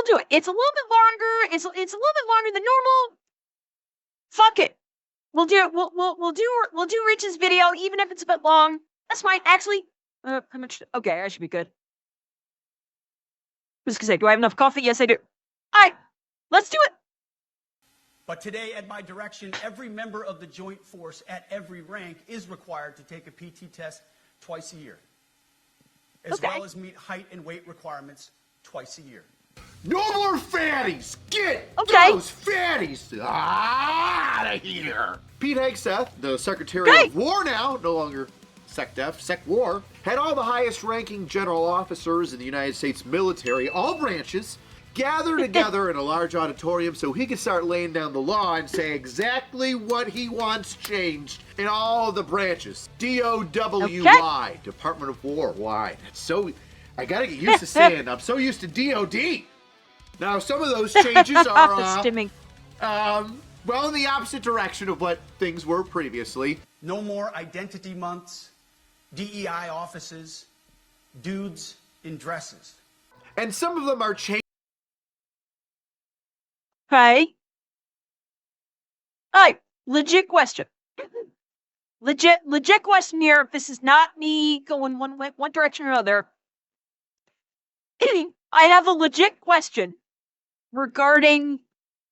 do it. It's a little bit longer. It's a little bit longer than normal. Fuck it. We'll do Rich's video, even if it's a bit long. That's fine. Actually, how much? Okay, I should be good. I was gonna say, do I have enough coffee? Yes, I do. All right, let's do it. But today, at my direction, every member of the Joint Force at every rank is required to take a PT test twice a year, as well as meet height and weight requirements twice a year. No more fatties! Get those fatties out of here! Pete Hegseth, the Secretary of War now, no longer SecDef, SecWar, had all the highest-ranking general officers in the United States military, all branches, gather together in a large auditorium so he could start laying down the law and say exactly what he wants changed in all of the branches. DOWY, Department of War. Why? That's so... I gotta get used to saying, I'm so used to DOD. Now, some of those changes are, well, in the opposite direction of what things were previously. No more identity months, DEI offices, dudes in dresses. And some of them are changed. Okay. All right, legit question. Legit question here. This is not me going one direction or another. I have a legit question regarding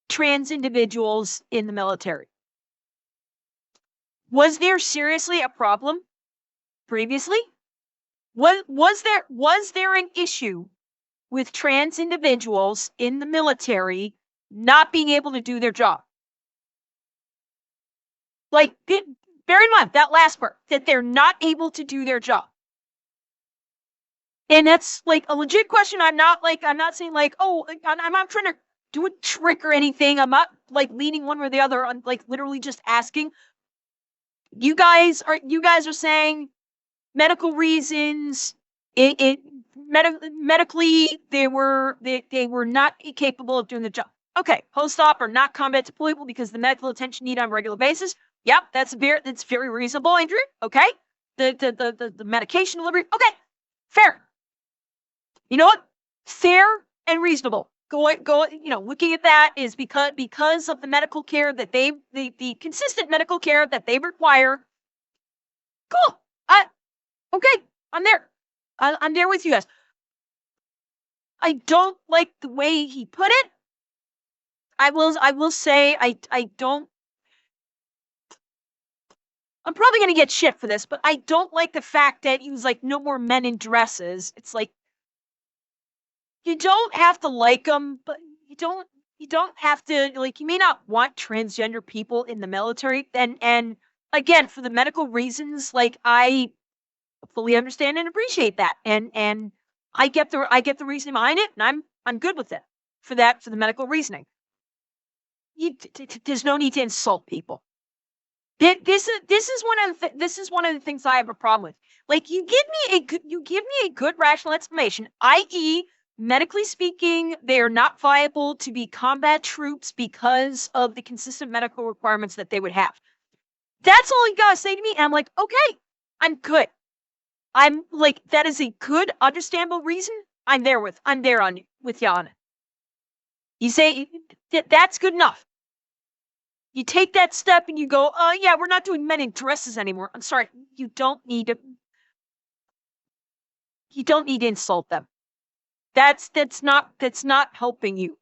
trans individuals in the military. Was there seriously a problem previously? Was there an issue with trans individuals in the military not being able to do their job? Like, bear in mind that last part, that they're not able to do their job. And that's like a legit question. I'm not saying like, oh, I'm not trying to do a trick or anything. I'm not like leaning one way or the other. I'm like literally just asking. You guys are saying medical reasons. Medically, they were not capable of doing the job. Okay, post-op or not combat deployable because the medical attention needed on a regular basis. Yep, that's very reasonable, Andrew. Okay, the medication delivery. Okay, fair. You know what? Fair and reasonable. Looking at that is because of the medical care that the consistent medical care that they require. Cool. Okay, I'm there. I'm there with you guys. I don't like the way he put it. I will say I don't. I'm probably gonna get shit for this, but I don't like the fact that he was like, no more men in dresses. It's like, you don't have to like them, but you don't have to, like, you may not want transgender people in the military. And again, for the medical reasons, like, I fully understand and appreciate that. And I get the reasoning behind it, and I'm good with it for the medical reasoning. There's no need to insult people. This is one of the things I have a problem with. Like, you give me a good rational explanation, i.e., medically speaking, they are not viable to be combat troops because of the consistent medical requirements that they would have. That's all you gotta say to me, and I'm like, okay, I'm good. I'm like, that is a good, understandable reason. I'm there with you on it. You say that's good enough. You take that step and you go, oh yeah, we're not doing men in dresses anymore. I'm sorry, you don't need to insult them. That's not helping you.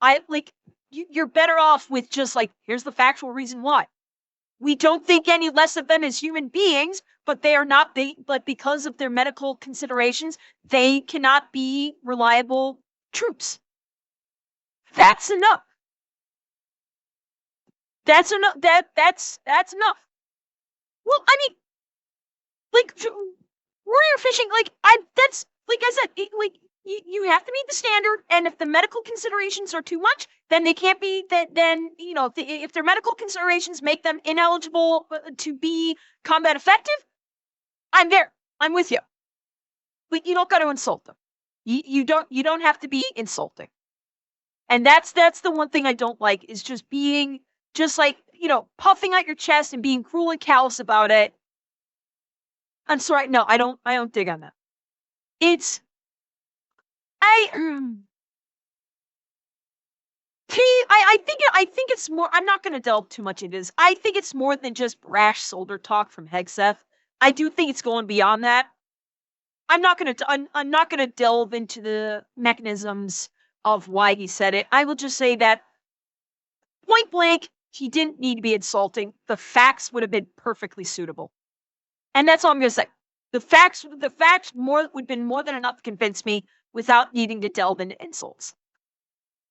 You're better off with just like, here's the factual reason why. We don't think any less of them as human beings, but but because of their medical considerations, they cannot be reliable troops. That's enough. That's enough. That's enough. Well, I mean, like, warrior fishing, that's, like I said, like, you have to meet the standard, and if the medical considerations are too much, then they can't be, then, if their medical considerations make them ineligible to be combat effective, I'm there. I'm with you. But you don't got to insult them. You don't have to be insulting. And that's the one thing I don't like, is just being, just like, puffing out your chest and being cruel and callous about it. I'm sorry, no, I don't dig on that. I think it's more. I'm not going to delve too much into this. I think it's more than just brash soldier talk from Hegseth. I do think it's going beyond that. I'm not going to delve into the mechanisms of why he said it. I will just say that point blank, he didn't need to be insulting. The facts would have been perfectly suitable, and that's all I'm going to say. The facts would have been more than enough to convince me without needing to delve into insults.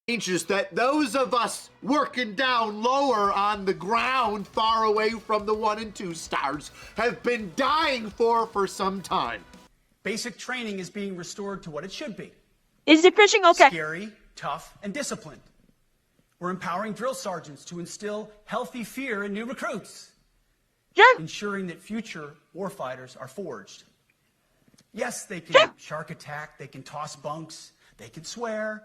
Just that those of us working down lower on the ground, far away from the 1 and 2 stars, have been dying for some time. Basic training is being restored to what it should be. Is it fishing? Okay. Scary, tough, and disciplined. We're empowering drill sergeants to instill healthy fear in new recruits. Yeah. Ensuring that future warfighters are forged. Yes, they can shark attack, they can toss bunks, they can swear,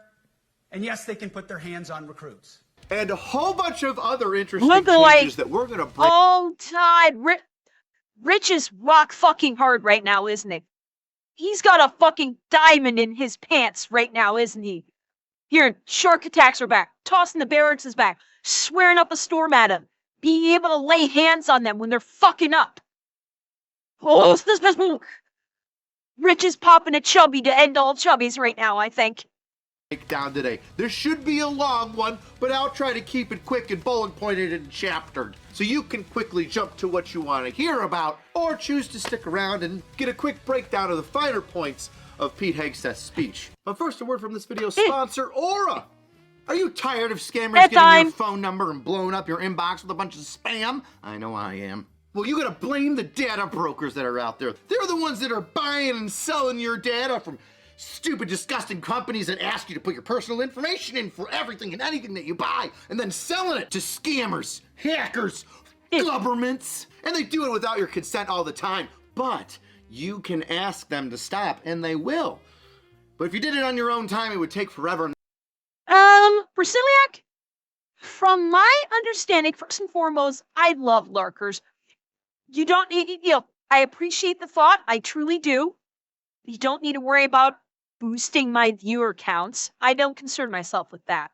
and yes, they can put their hands on recruits. And a whole bunch of other interesting changes that we're going to bring. Oh, Todd, Rich is rock fucking hard right now, isn't he? He's got a fucking diamond in his pants right now, isn't he? Here, shark attacks are back. Tossing the barracks is back. Swearing up a storm at him. Being able to lay hands on them when they're fucking up. Oh, this Rich is popping a chubby to end all chubbies right now, I think. Down today. There should be a long one, but I'll try to keep it quick and bullet pointed and chaptered, so you can quickly jump to what you want to hear about, or choose to stick around and get a quick breakdown of the finer points of Pete Hegseth's speech. But first, a word from this video's sponsor, Aura. Are you tired of scammers getting your phone number and blowing up your inbox with a bunch of spam? I know I am. Well, you gotta blame the data brokers that are out there. They're the ones that are buying and selling your data from stupid, disgusting companies that ask you to put your personal information in for everything and anything that you buy, and then selling it to scammers, hackers, governments, and they do it without your consent all the time. But you can ask them to stop, and they will. But if you did it on your own time, it would take forever. Brasiliac, from my understanding, first and foremost, I love lurkers. You don't need, I appreciate the thought, I truly do. You don't need to worry about boosting my viewer counts. I don't concern myself with that.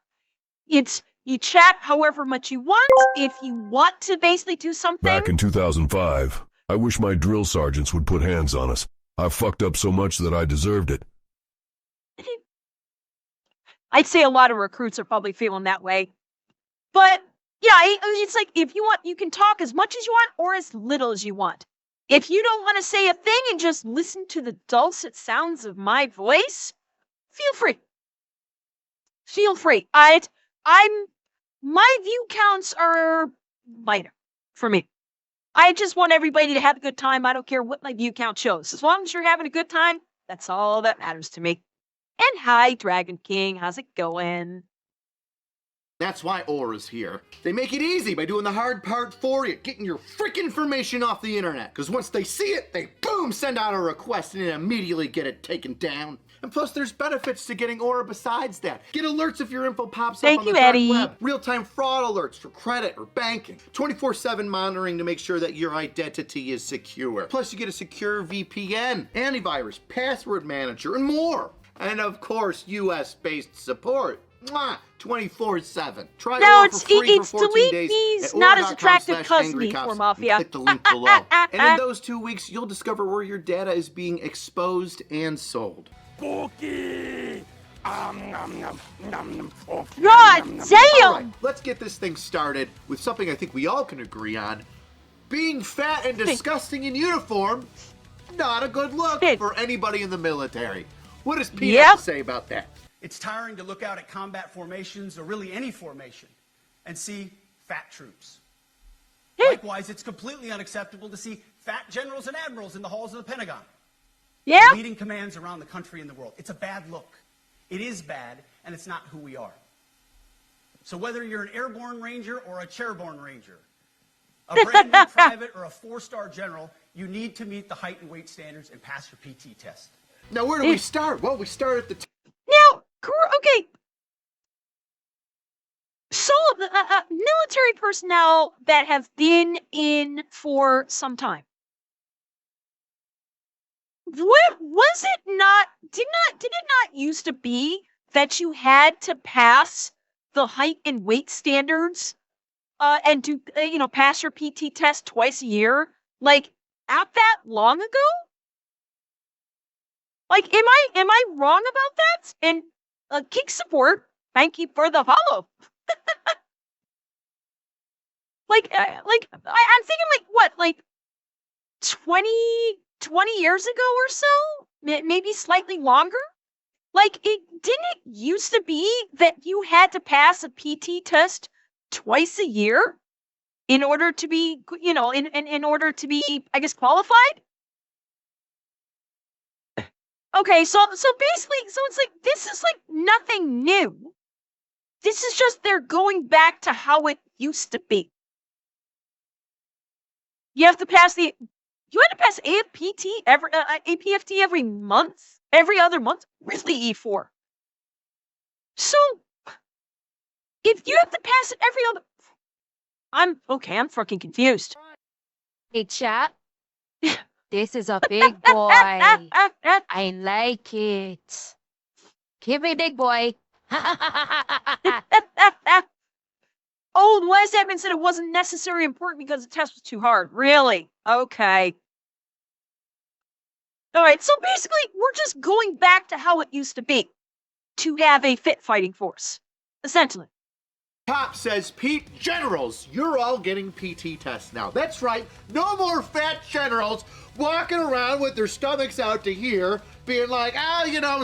It's, you chat however much you want. If you want to basically do something. Back in 2005, I wish my drill sergeants would put hands on us. I fucked up so much that I deserved it. I'd say a lot of recruits are probably feeling that way. But, yeah, it's like, if you want, you can talk as much as you want or as little as you want. If you don't want to say a thing and just listen to the dulcet sounds of my voice, feel free. Feel free. My view counts are minor for me. I just want everybody to have a good time. I don't care what my view count shows. As long as you're having a good time, that's all that matters to me. And hi, Dragon King. How's it going? That's why Aura's here. They make it easy by doing the hard part for you, getting your freaking information off the internet. Because once they see it, they boom, send out a request and immediately get it taken down. And plus, there's benefits to getting Aura besides that. Get alerts if your info pops up on the dark web. Real-time fraud alerts for credit or banking. 24/7 monitoring to make sure that your identity is secure. Plus, you get a secure VPN, antivirus, password manager, and more. And of course, US-based support. 24/7. Try Aura for free for 14 days. He's not as attractive cousin me for Mafia. Click the link below. And in those 2 weeks, you'll discover where your data is being exposed and sold. God damn! All right, let's get this thing started with something I think we all can agree on. Being fat and disgusting in uniform, not a good look for anybody in the military. What does Pete have to say about that? It's tiring to look out at combat formations, or really any formation, and see fat troops. Likewise, it's completely unacceptable to see fat generals and admirals in the halls of the Pentagon. Leading commands around the country and the world. It's a bad look. It is bad, and it's not who we are. So whether you're an airborne ranger or a chairborne ranger, a brand new private or a 4-star general, you need to meet the height and weight standards and pass your PT test. Now, where do we start? Well, we start at the Now, okay. So, military personnel that have been in for some time. What was it not? Did it not used to be that you had to pass the height and weight standards, and to, pass your PT test twice a year, like, out that long ago? Like, am I wrong about that? And, Kick Support, thank you for the follow. I'm thinking, like, what, like, 20 years ago or so? Maybe slightly longer? Like, didn't it used to be that you had to pass a PT test twice a year in order to be, in order to be, I guess, qualified? Okay, so basically, so it's like, this is like nothing new. This is just they're going back to how it used to be. You had to pass APT APFT every month, every other month. Really, E4. So, if you have to pass it every other, I'm fucking confused. Hey, chat. This is a big boy. I like it. Give me big boy. Oh, Wes Edmund said it wasn't necessarily important because the test was too hard. Really? Okay. All right, so basically, we're just going back to how it used to be to have a fit fighting force, essentially. Top says, Pete, generals, you're all getting PT tests now. That's right, no more fat generals walking around with their stomachs out to here, being like,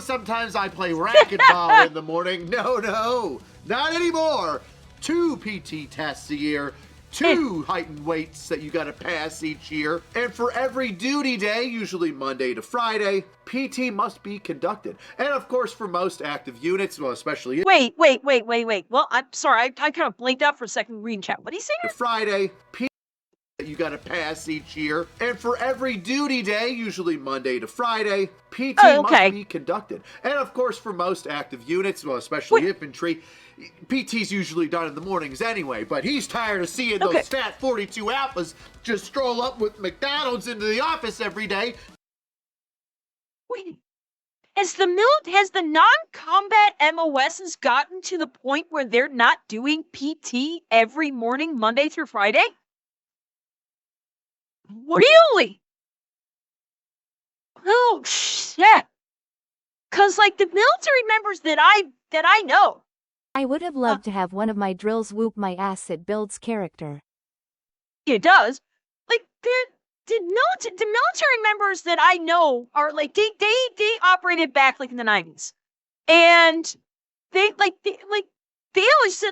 sometimes I play racquetball in the morning. No, not anymore. 2 PT tests a year, 2 heightened weights that you gotta pass each year, and for every duty day, usually Monday to Friday, PT must be conducted. And of course, for most active units, well, especially... Wait. Well, I'm sorry, I kind of blinked out for a second reading chat. What did he say? Friday, PT that you gotta pass each year, and for every duty day, usually Monday to Friday, PT must be conducted. And of course, for most active units, well, especially infantry, PT's usually done in the mornings anyway, but he's tired of seeing those fat 42 alphas just stroll up with McDonald's into the office every day. Wait, has the non-combat MOSs gotten to the point where they're not doing PT every morning, Monday through Friday? Really? Oh, shit. Because, like, the military members that I know, I would have loved to have one of my drills whoop my ass. It builds character. It does. Like, the military members that I know are, like, they operated back, like, in the 90s. And they always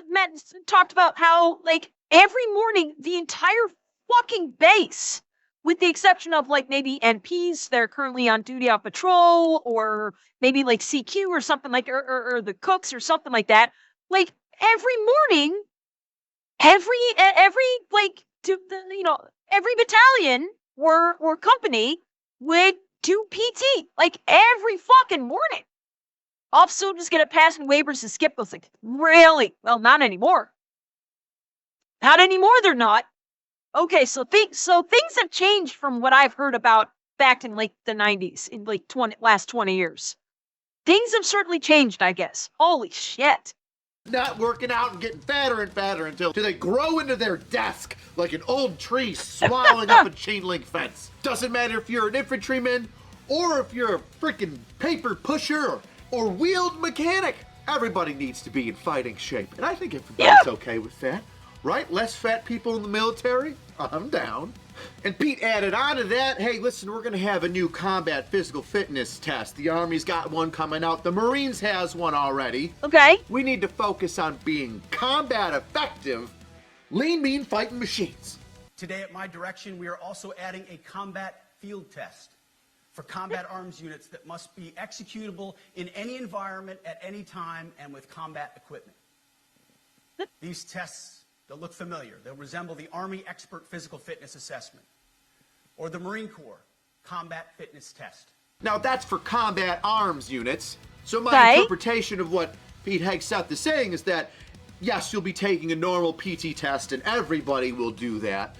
talked about how, like, every morning, the entire fucking base, with the exception of, like, maybe NPs that are currently on duty off patrol, or maybe, like, CQ or something like, or the cooks or something like that, like, every morning, every battalion or company would do PT, like, every fucking morning. Off soldiers get a pass and waivers to skip those things. Really? Well, not anymore. Not anymore, they're not. Okay, so things have changed from what I've heard about back in, like, the 90s, in, like, last 20 years. Things have certainly changed, I guess. Holy shit. Not working out and getting fatter and fatter until they grow into their desk like an old tree swallowing up a chain link fence. Doesn't matter if you're an infantryman or if you're a freaking paper pusher or wheeled mechanic. Everybody needs to be in fighting shape, and I think everybody's okay with that. Right? Less fat people in the military? I'm down. And Pete added on to that, hey, listen, we're going to have a new combat physical fitness test. The Army's got one coming out. The Marines has one already. Okay. We need to focus on being combat effective, lean, mean fighting machines. Today, at my direction, we are also adding a combat field test for combat arms units that must be executable in any environment at any time and with combat equipment. These tests, they'll look familiar. They'll resemble the Army Expert Physical Fitness Assessment or the Marine Corps Combat Fitness Test. Now, that's for combat arms units. So my interpretation of what Pete Hegseth is saying is that, yes, you'll be taking a normal PT test and everybody will do that.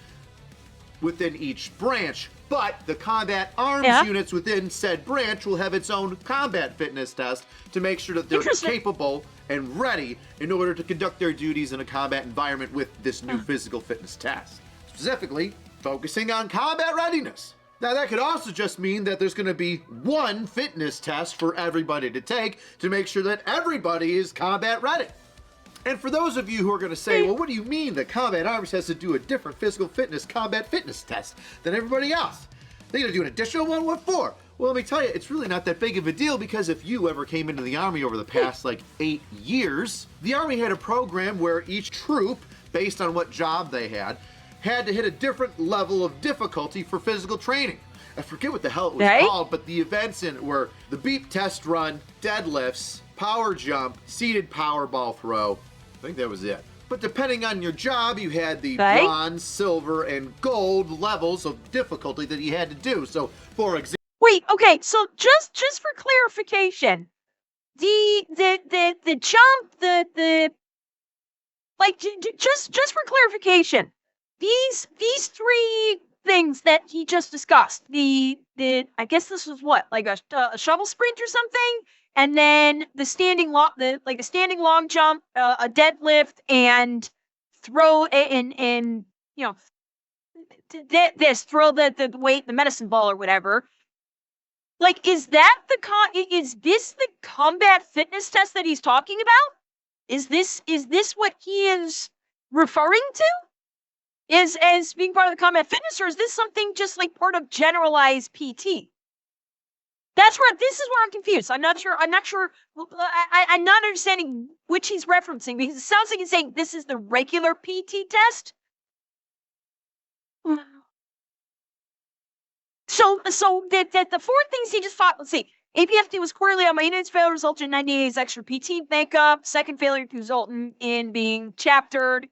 within each branch, but the combat arms units within said branch will have its own combat fitness test to make sure that they're capable and ready in order to conduct their duties in a combat environment with this new physical fitness test. Specifically, focusing on combat readiness. Now, that could also just mean that there's going to be one fitness test for everybody to take to make sure that everybody is combat ready. And for those of you who are going to say, well, what do you mean the Combat Arms has to do a different physical fitness combat fitness test than everybody else? They're going to do an additional one? What for? Well, let me tell you, it's really not that big of a deal, because if you ever came into the Army over the past, 8 years, the Army had a program where each troop, based on what job they had to hit a different level of difficulty for physical training. I forget what the hell it was called, but the events in it were the beep test run, deadlifts, power jump, seated power ball throw. I think that was it. But depending on your job, you had the bronze, silver, and gold levels of difficulty that you had to do. So, for example... Wait, okay, so just for clarification, the jump, just for clarification, these three things that he just discussed, I guess this was what, like a shovel sprint or something? And then the standing long jump, a deadlift, and throw and throw the weight, the medicine ball or whatever. Like, is this the combat fitness test that he's talking about? Is this what he is referring to? As being part of the combat fitness, or is this something just like part of generalized PT? This is where I'm confused. I'm not sure. I'm not understanding which he's referencing, because it sounds like he's saying this is the regular PT test. So the four things he just fought. Let's see. APFD was quarterly on maintenance failure, resulted in 90 days extra PT makeup. Second failure to result in being chaptered.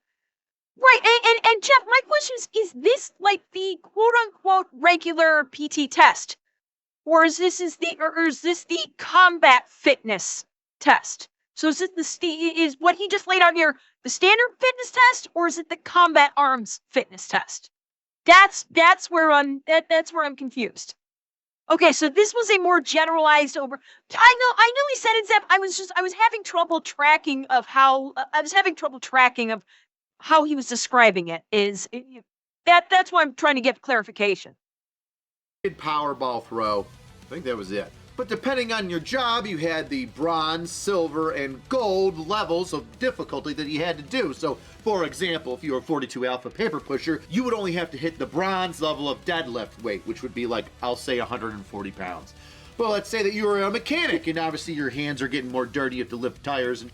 Right, and Jeff, my question is this like the quote unquote regular PT test? Or is this the combat fitness test? So is what he just laid out here the standard fitness test, or is it the combat arms fitness test? That's where I'm confused. Okay, so this was a more generalized over. I know he said it, Zep. I was having trouble tracking of how he was describing it. That's why I'm trying to get clarification. Powerball throw. I think that was it. But depending on your job, you had the bronze, silver, and gold levels of difficulty that you had to do. So, for example, if you were a 42 Alpha paper pusher, you would only have to hit the bronze level of deadlift weight, which would be like, I'll say 140 pounds. Well, let's say that you were a mechanic, and obviously your hands are getting more dirty, you have to lift tires, and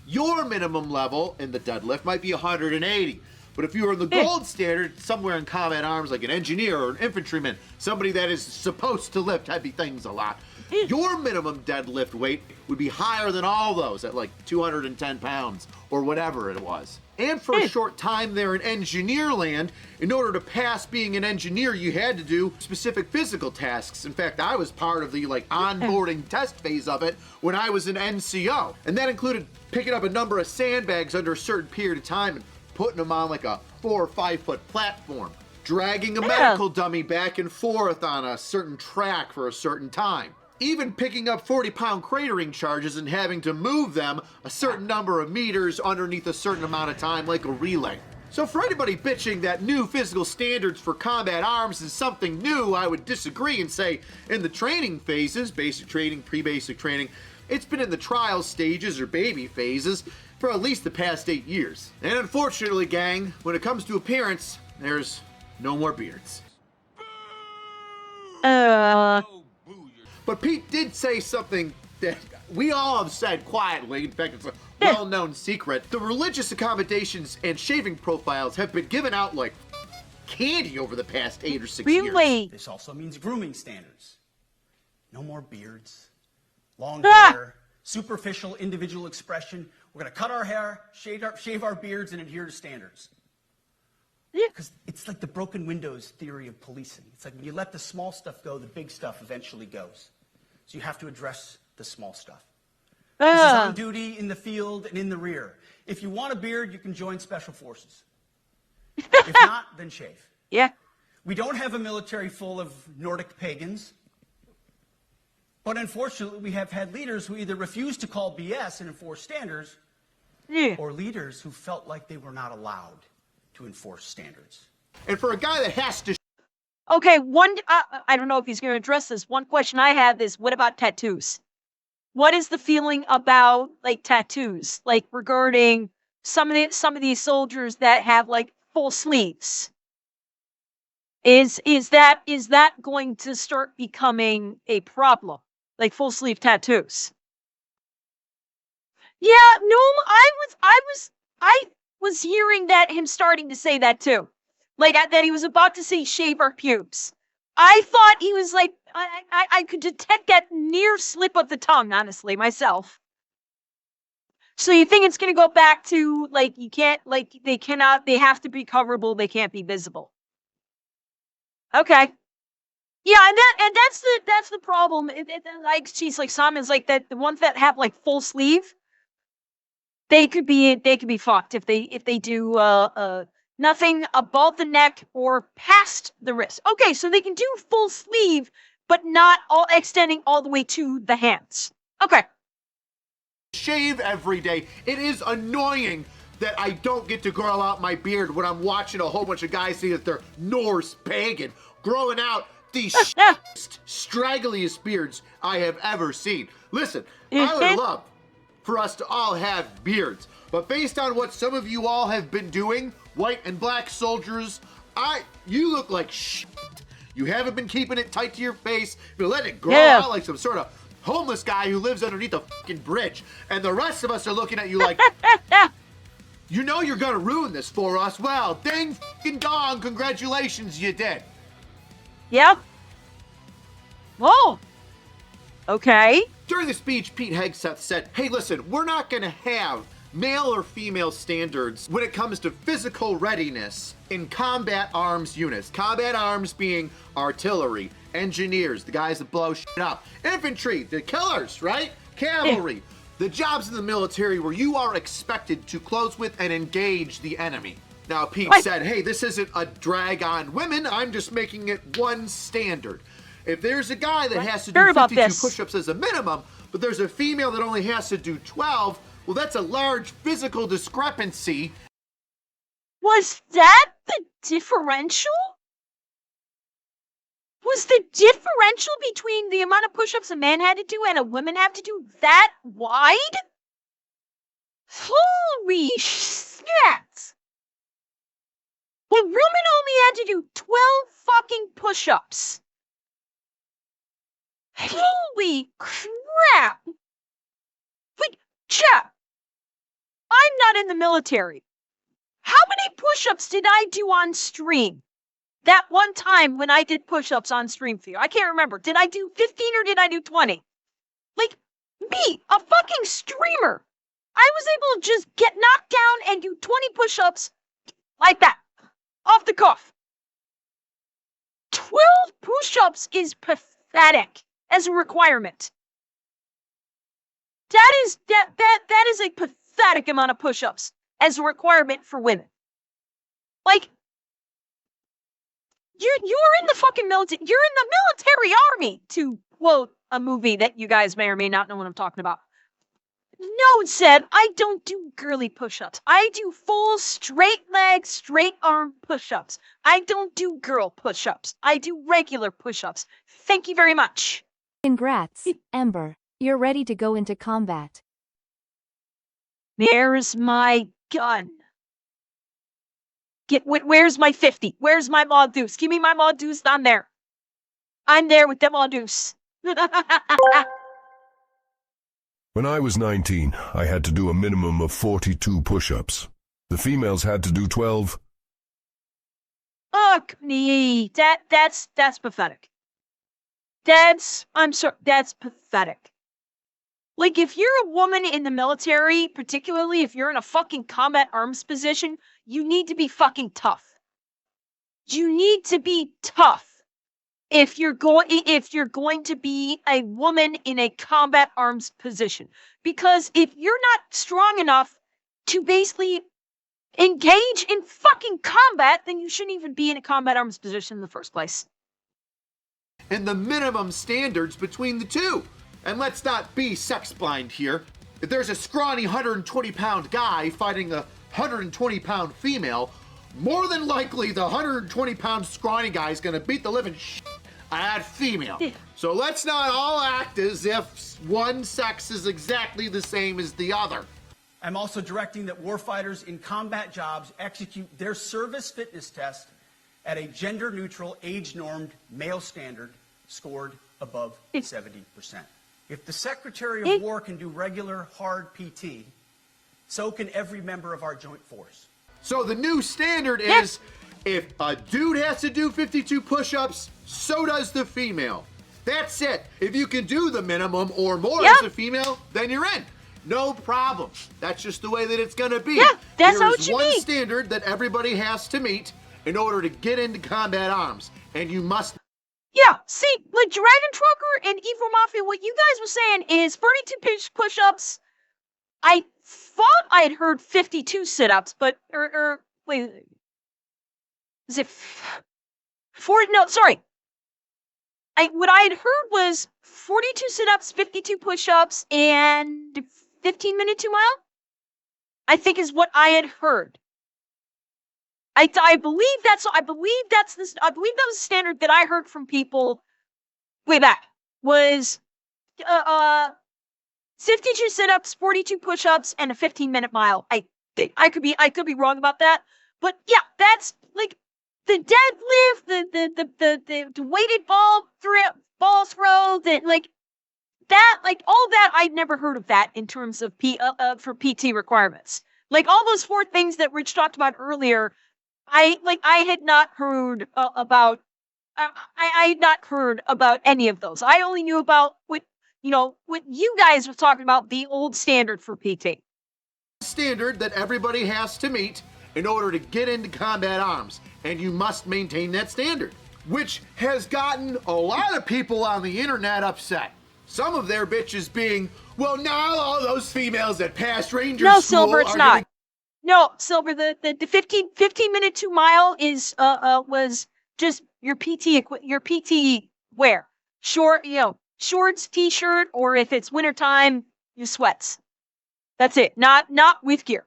your minimum level in the deadlift might be 180. But if you were in the gold standard, somewhere in combat arms, like an engineer or an infantryman, somebody that is supposed to lift heavy things a lot, your minimum deadlift weight would be higher than all those at like 210 pounds or whatever it was. And for a short time there in engineer land, in order to pass being an engineer, you had to do specific physical tasks. In fact, I was part of the onboarding test phase of it when I was an NCO. And that included picking up a number of sandbags under a certain period of time and putting them on like a 4 or 5 foot platform, dragging a medical dummy back and forth on a certain track for a certain time, even picking up 40-pound cratering charges and having to move them a certain number of meters underneath a certain amount of time like a relay. So for anybody bitching that new physical standards for combat arms is something new, I would disagree and say in the training phases, basic training, pre-basic training, it's been in the trial stages or baby phases for at least the past 8 years. And unfortunately, gang, when it comes to appearance, there's no more beards. But Pete did say something that we all have said quietly. In fact, it's a well-known secret. The religious accommodations and shaving profiles have been given out like candy over the past 8 or 6 years. This also means grooming standards. No more beards, long hair, superficial individual expression. We're going to cut our hair, shave our beards, and adhere to standards. Because it's like the broken windows theory of policing. It's like when you let the small stuff go, the big stuff eventually goes. So you have to address the small stuff. This is on duty in the field and in the rear. If you want a beard, you can join special forces. If not, then shave. Yeah. We don't have a military full of Nordic pagans. But unfortunately, we have had leaders who either refuse to call BS and enforce standards, or leaders who felt like they were not allowed to enforce standards. And for a guy that has to Okay, I don't know if he's going to address this. One question I have is, what about tattoos? What is the feeling about like tattoos, like regarding some of these soldiers that have like full sleeves? Is that going to start becoming a problem, like full sleeve tattoos? Yeah, no, I was hearing that him starting to say that too, like that he was about to say shave our pubes. I thought he was like, I could detect that near slip of the tongue, honestly, myself. So you think it's gonna go back to like you can't, like they have to be coverable, they can't be visible. Okay. Yeah, and that's the problem. Like she's like some is like that the ones that have like full sleeve, they could be fucked if they do nothing above the neck or past the wrist. Okay, so they can do full sleeve, but not all extending all the way to the hands. Okay. shave every day, it is annoying that I don't get to grow out my beard when I'm watching a whole bunch of guys say that they're Norse pagan, growing out the straggliest beards I have ever seen. Listen, I would love for us to all have beards, but based on what some of you all have been doing, white and black soldiers, you look like shit. You haven't been keeping it tight to your face. You've been letting it grow out like some sort of homeless guy who lives underneath a fucking bridge. And the rest of us are looking at you like, you know you're gonna ruin this for us. Well, dang fucking dong, congratulations, you did. Yep. Whoa. Okay. During the speech, Pete Hegseth said, hey, listen, we're not gonna have male or female standards when it comes to physical readiness in combat arms units. Combat arms being artillery, engineers, the guys that blow shit up, infantry, the killers, right? Cavalry, the jobs in the military where you are expected to close with and engage the enemy. Now, Pete said, hey, this isn't a drag on women, I'm just making it one standard. If there's a guy that has to do 52 push-ups as a minimum, but there's a female that only has to do 12, well, that's a large physical discrepancy. Was that the differential? Was the differential between the amount of push-ups a man had to do and a woman have to do that wide? Holy shit! The woman only had to do 12 fucking push-ups. Holy crap! Wait, chat. I'm not in the military. How many push-ups did I do on stream? That one time when I did push-ups on stream for you. I can't remember. Did I do 15 or did I do 20? Like, me, a fucking streamer. I was able to just get knocked down and do 20 push-ups like that. Off the cuff. 12 push-ups is pathetic as a requirement. That is a pathetic amount of push-ups as a requirement for women. Like, you're in the fucking military. You're in the military army, to quote a movie that you guys may or may not know what I'm talking about. No, said, I don't do girly push-ups. I do full straight leg, straight arm push-ups. I don't do girl push-ups. I do regular push-ups. Thank you very much. Congrats, Ember. You're ready to go into combat. There's my gun. Where's my 50? Where's my Maud Deuce? Give me my Maud Deuce. I'm there. I'm there with the Maud Deuce. When I was 19, I had to do a minimum of 42 push-ups. The females had to do 12. Fuck me. That's pathetic. I'm sorry, that's pathetic. Like, if you're a woman in the military, particularly if you're in a fucking combat arms position, you need to be fucking tough. You need to be tough if you're going to be a woman in a combat arms position. Because if you're not strong enough to basically engage in fucking combat, then you shouldn't even be in a combat arms position in the first place. And the minimum standards between the two. And let's not be sex blind here. If there's a scrawny 120-pound guy fighting a 120-pound female, more than likely the 120-pound scrawny guy is gonna beat the living shit out of that female. Yeah. So let's not all act as if one sex is exactly the same as the other. I'm also directing that warfighters in combat jobs execute their service fitness test at a gender-neutral, age-normed male standard scored above 70%. If the Secretary of War can do regular, hard PT, so can every member of our joint force. So the new standard is if a dude has to do 52 push-ups, so does the female. That's it. If you can do the minimum or more as a female, then you're in. No problem. That's just the way that it's going to be. Yeah, that's how it There's should one be. standard that everybody has to meet in order to get into combat arms, and you must. Yeah, see, like Dragon Trucker and Evil Mafia, what you guys were saying is 32 push-ups. I thought I had heard 52 sit-ups, but, wait, is it 40? No, sorry. What I had heard was 42 sit-ups, 52 push-ups, and 15-minute 2 mile? I think is what I had heard. I believe that was the standard that I heard from people way back was 52 sit-ups, 42 push-ups, and a 15-minute mile. I could be wrong about that, but yeah, that's like the deadlift, the weighted ball throw, that like that, like all that. I'd never heard of that in terms of for PT requirements. Like all those 4 things that Rich talked about earlier. I had not heard about. I had not heard about any of those. I only knew about what you guys were talking about, the old standard for PT. Standard that everybody has to meet in order to get into combat arms, and you must maintain that standard, which has gotten a lot of people on the internet upset. Some of their bitches being, well, now all those females that passed Ranger No, School Silver, it's are not. gonna. No, Silver, the 15-minute 2 mile is was just your PT wear. Shorts, t-shirt, or if it's wintertime, your sweats. That's it. Not with gear.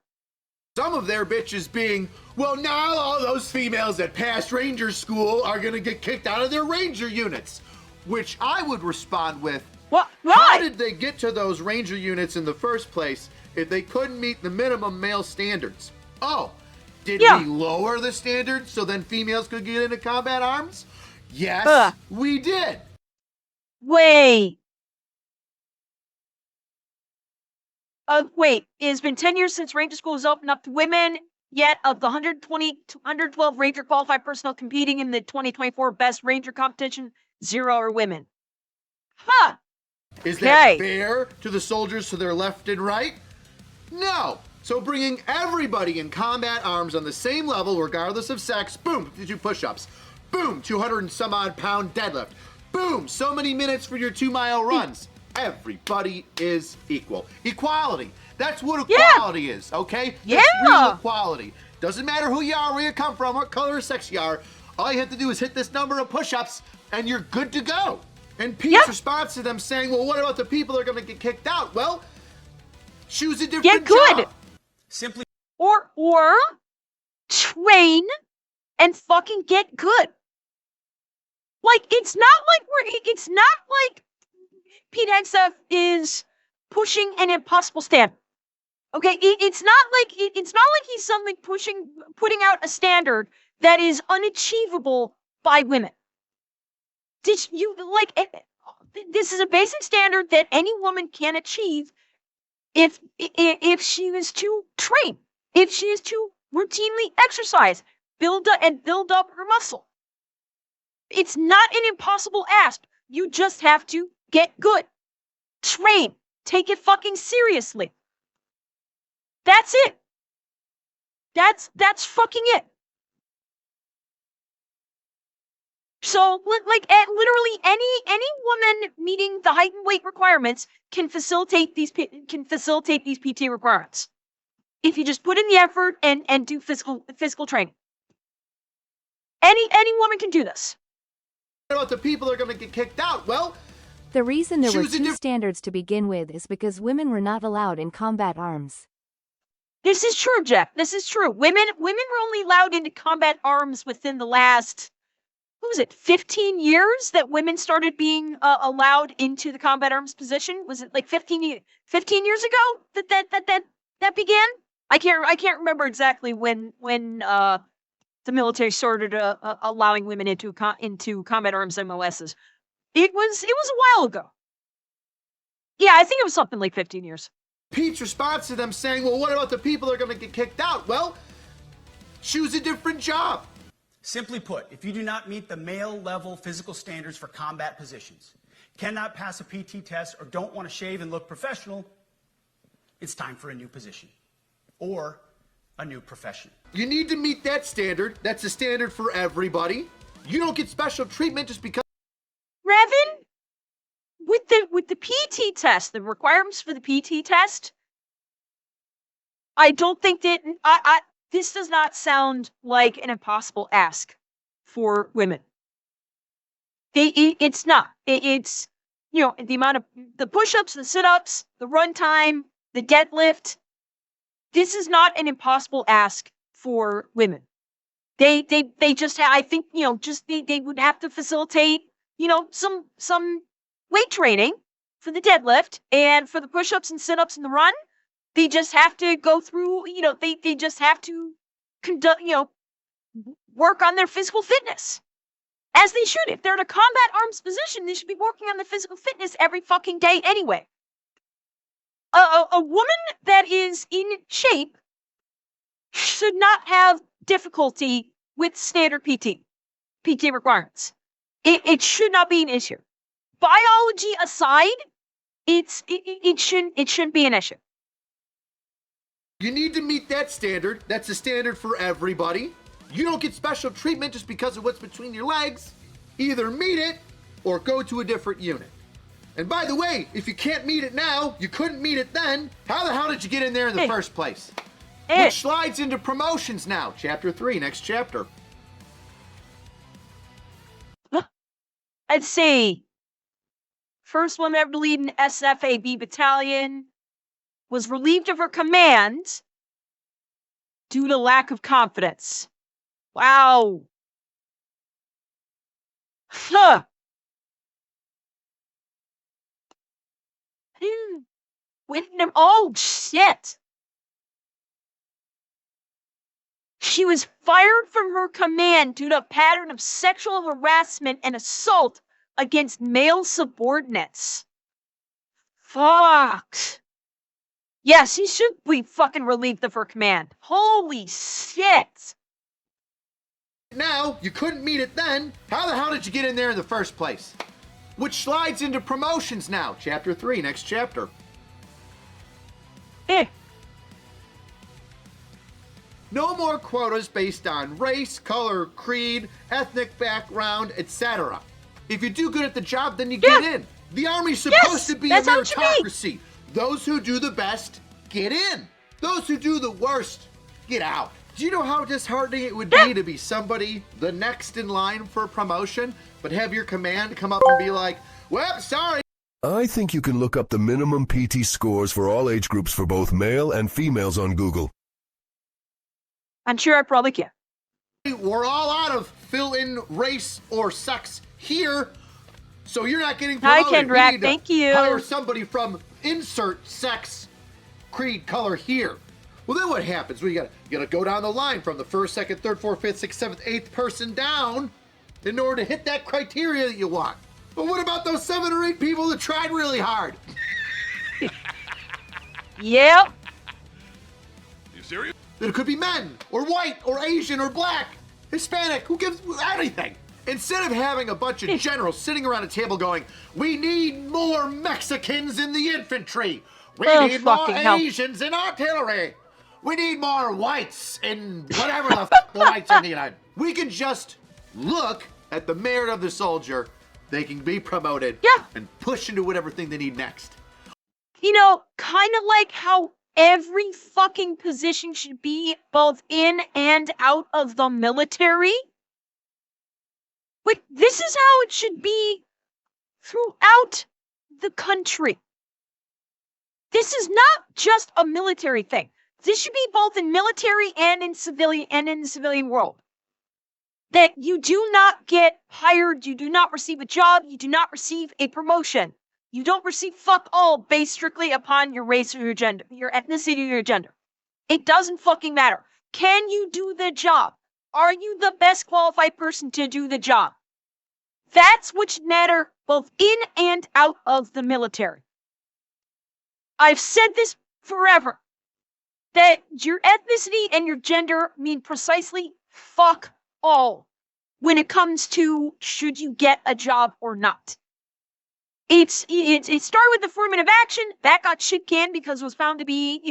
Some of their bitches being, well, now all those females that passed Ranger School are gonna get kicked out of their Ranger units. Which I would respond with, What? how Why? did they get to those Ranger units in the first place if they couldn't meet the minimum male standards? Oh, did we lower the standards so then females could get into combat arms? Yes, we did. Wait. Wait. It has been 10 years since Ranger School was opened up to women. Yet, of the 112 Ranger qualified personnel competing in the 2024 Best Ranger competition, 0 are women. Huh. Is that fair to the soldiers to their left and right? No. So bringing everybody in combat arms on the same level, regardless of sex, boom, 52 push-ups. Boom, 200 and some odd pound deadlift. Boom, so many minutes for your 2 mile runs. Everybody is equal. Equality. That's what equality is, okay? That's real equality. Doesn't matter who you are, where you come from, what color or sex you are. All you have to do is hit this number of push-ups and you're good to go. And Pete's response to them saying, well, what about the people that are going to get kicked out? Well, choose a different job. Simply. Or train and fucking get good. Like, it's not like Pete Hegseth is pushing an impossible standard. Okay, it's not like he's suddenly putting out a standard that is unachievable by women. This is a basic standard that any woman can achieve if she is to train, if she is to routinely exercise, build up her muscle. It's not an impossible ask. You just have to get good, train, take it fucking seriously. That's it. That's fucking it. So, literally any woman meeting the height and weight requirements can facilitate these PT requirements. if you just put in the effort and do physical training. Any woman can do this. What about the people that are going to get kicked out? Well, The reason there were choose a two diff- standards to begin with is because women were not allowed in combat arms. This is true, Jeff. This is true. Women were only allowed into combat arms within the last, what was it, 15 years that women started being allowed into the combat arms position? Was it like 15 years ago that began? I can't remember exactly when the military started allowing women into combat arms MOSs. It was a while ago. Yeah, I think it was something like 15 years. Pete's response to them saying, well, what about the people that are going to get kicked out? Well, choose a different job. Simply put, if you do not meet the male-level physical standards for combat positions, cannot pass a PT test, or don't want to shave and look professional, it's time for a new position or a new profession. You need to meet that standard. That's a standard for everybody. You don't get special treatment just because. Revan, with the PT test, the requirements for the PT test, I don't think that this does not sound like an impossible ask for women. It's not. It's, you know, the amount of the push-ups, the sit-ups, the run time, the deadlift. This is not an impossible ask for women. They just I think, you know, just they would have to facilitate, you know, some weight training for the deadlift and for the push-ups and sit-ups and the run. They just have to go through, you know, they just have to conduct, you know, work on their physical fitness. As they should. If they're in a combat arms position, they should be working on their physical fitness every fucking day anyway. A woman that is in shape should not have difficulty with standard PT requirements. It should not be an issue. Biology aside, it shouldn't be an issue. You need to meet that standard. That's a standard for everybody. You don't get special treatment just because of what's between your legs. Either meet it or go to a different unit. And by the way, if you can't meet it now, you couldn't meet it then, how the hell did you get in there in the first place? Which slides into promotions now. Chapter 3, next chapter. Let's see. First woman ever to lead an SFAB battalion was relieved of her command due to lack of confidence. Wow. Huh. Oh, shit. She was fired from her command due to a pattern of sexual harassment and assault against male subordinates. Fuck. Yeah, she should be fucking relieved of her command. Holy shit. Now, you couldn't meet it then, how the hell did you get in there in the first place? Which slides into promotions now. Chapter 3, next chapter. No more quotas based on race, color, creed, ethnic background, etc. If you do good at the job, then you get in. The Army's supposed to be a meritocracy. Those who do the best, get in. Those who do the worst, get out. Do you know how disheartening it would be to be somebody the next in line for a promotion, but have your command come up and be like, well, sorry. I think you can look up the minimum PT scores for all age groups for both male and females on Google. I'm sure I probably can. We're all out of fill-in race or sex here, so you're not getting promoted. Hi, Kendrak. Thank you. Hire somebody from insert sex, creed, color here. Well, then what happens? You gotta go down the line from the first, second, third, fourth, fifth, sixth, seventh, eighth person down in order to hit that criteria that you want. But what about those 7 or 8 people that tried really hard? Yep. You serious? It could be men, or white, or Asian, or black, Hispanic, who gives anything. Instead of having a bunch of generals sitting around a table going, we need more Mexicans in the infantry. We need more Asians in artillery. We need more whites in whatever the fuck the whites are needed. We can just look at the merit of the soldier. They can be promoted and push into whatever thing they need next. You know, kind of like how every fucking position should be both in and out of the military? Like, this is how it should be throughout the country. This is not just a military thing. This should be both in military and in the civilian world. That you do not get hired, you do not receive a job, you do not receive a promotion. You don't receive fuck all based strictly upon your race or your gender, your ethnicity or your gender. It doesn't fucking matter. Can you do the job? Are you the best qualified person to do the job? That's what should matter both in and out of the military. I've said this forever. That your ethnicity and your gender mean precisely fuck all when it comes to should you get a job or not. It started with affirmative action. That got shit canned because it was found to be,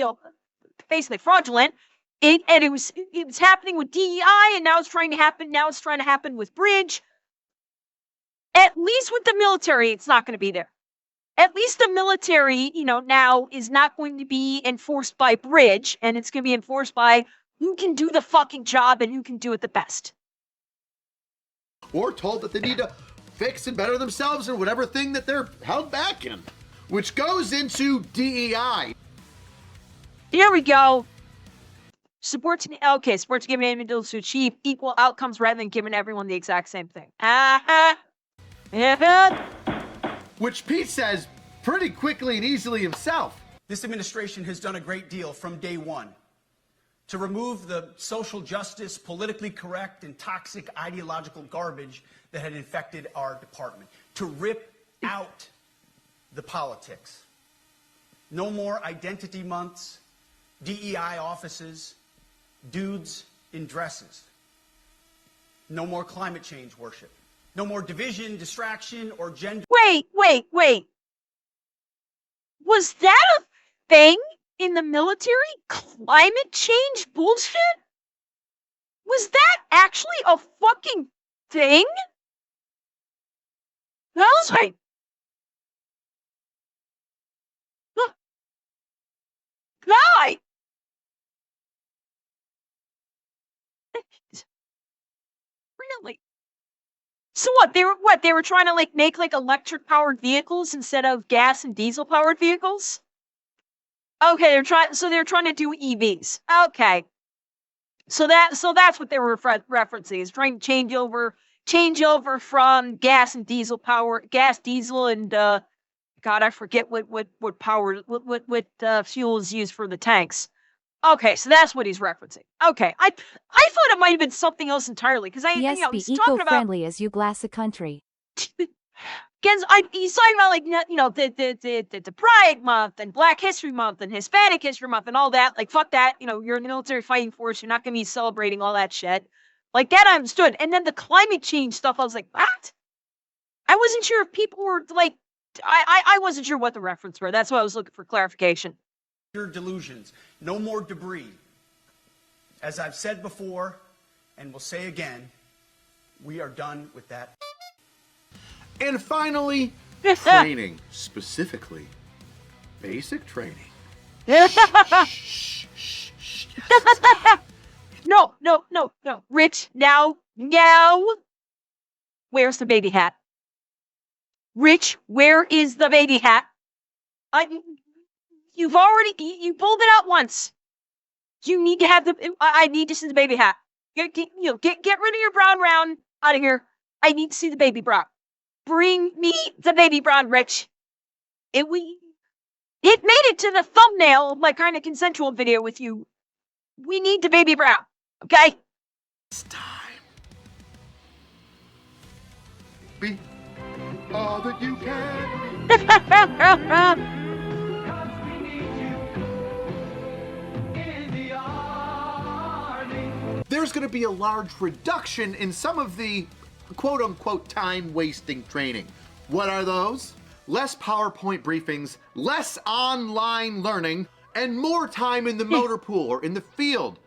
basically fraudulent. It was happening with DEI, and now it's trying to happen with Bridge. At least with the military, it's not going to be there. At least the military, now is not going to be enforced by Bridge, and it's going to be enforced by who can do the fucking job and who can do it the best. Or told that they need to fix and better themselves in whatever thing that they're held back in, which goes into DEI. Here we go. Supports giving individuals to achieve equal outcomes rather than giving everyone the exact same thing. Which Pete says pretty quickly and easily himself. This administration has done a great deal from day one to remove the social justice, politically correct, and toxic ideological garbage that had infected our department, to rip out the politics. No more identity months, DEI offices, dudes in dresses. No more climate change worship. No more division, distraction, or gender. Wait. Was that a thing in the military? Climate change bullshit? Was that actually a fucking thing? I was like, God. Really? So they were trying to make electric powered vehicles instead of gas and diesel powered vehicles? Okay, they're trying to do EVs. Okay. So that's what they were referencing, is trying to change over from gas, diesel, and God, I forget what fuel is used for the tanks. Okay, so that's what he's referencing. Okay, I thought it might have been something else entirely, because Yes, he's be talking about eco-friendly as you glass a country. he's talking about the Pride Month and Black History Month and Hispanic History Month and all that. Like, fuck that. You're in the military fighting force. You're not going to be celebrating all that shit. Like, that I understood. And then the climate change stuff, I was like, what? I wasn't sure if people were like, I wasn't sure what the reference were. That's why I was looking for clarification. Delusions. No more debris. As I've said before, and will say again, we are done with that. And finally, training. Specifically, basic training. No. Rich, now. Where's the baby hat? Rich, where is the baby hat? You pulled it out once. You need to have I need to see the baby hat. Get rid of your brown round out of here. I need to see the baby brown. Bring me the baby brown, Rich. It made it to the thumbnail of my kind of consensual video with you. We need the baby brown, okay? It's time. Be all that you can. There's going to be a large reduction in some of the quote-unquote time-wasting training. What are those? Less PowerPoint briefings, less online learning, and more time in the motor pool or in the field,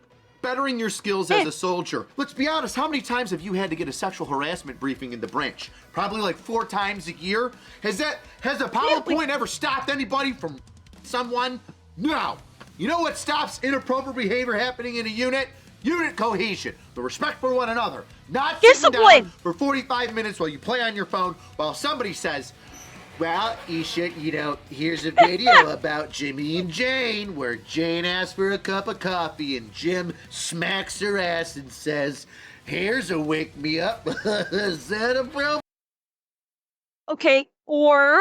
bettering your skills as a soldier. Let's be honest, how many times have you had to get a sexual harassment briefing in the branch? Probably like 4 times a year. Has a PowerPoint ever stopped anybody from someone? No. You know what stops inappropriate behavior happening in a unit? Unit cohesion, the respect for one another. Not sitting down Discipline. for 45 minutes while you play on your phone while somebody says, well, Isha, here's a video about Jimmy and Jane where Jane asks for a cup of coffee and Jim smacks her ass and says, here's a wake me up. Is that a problem? Okay, or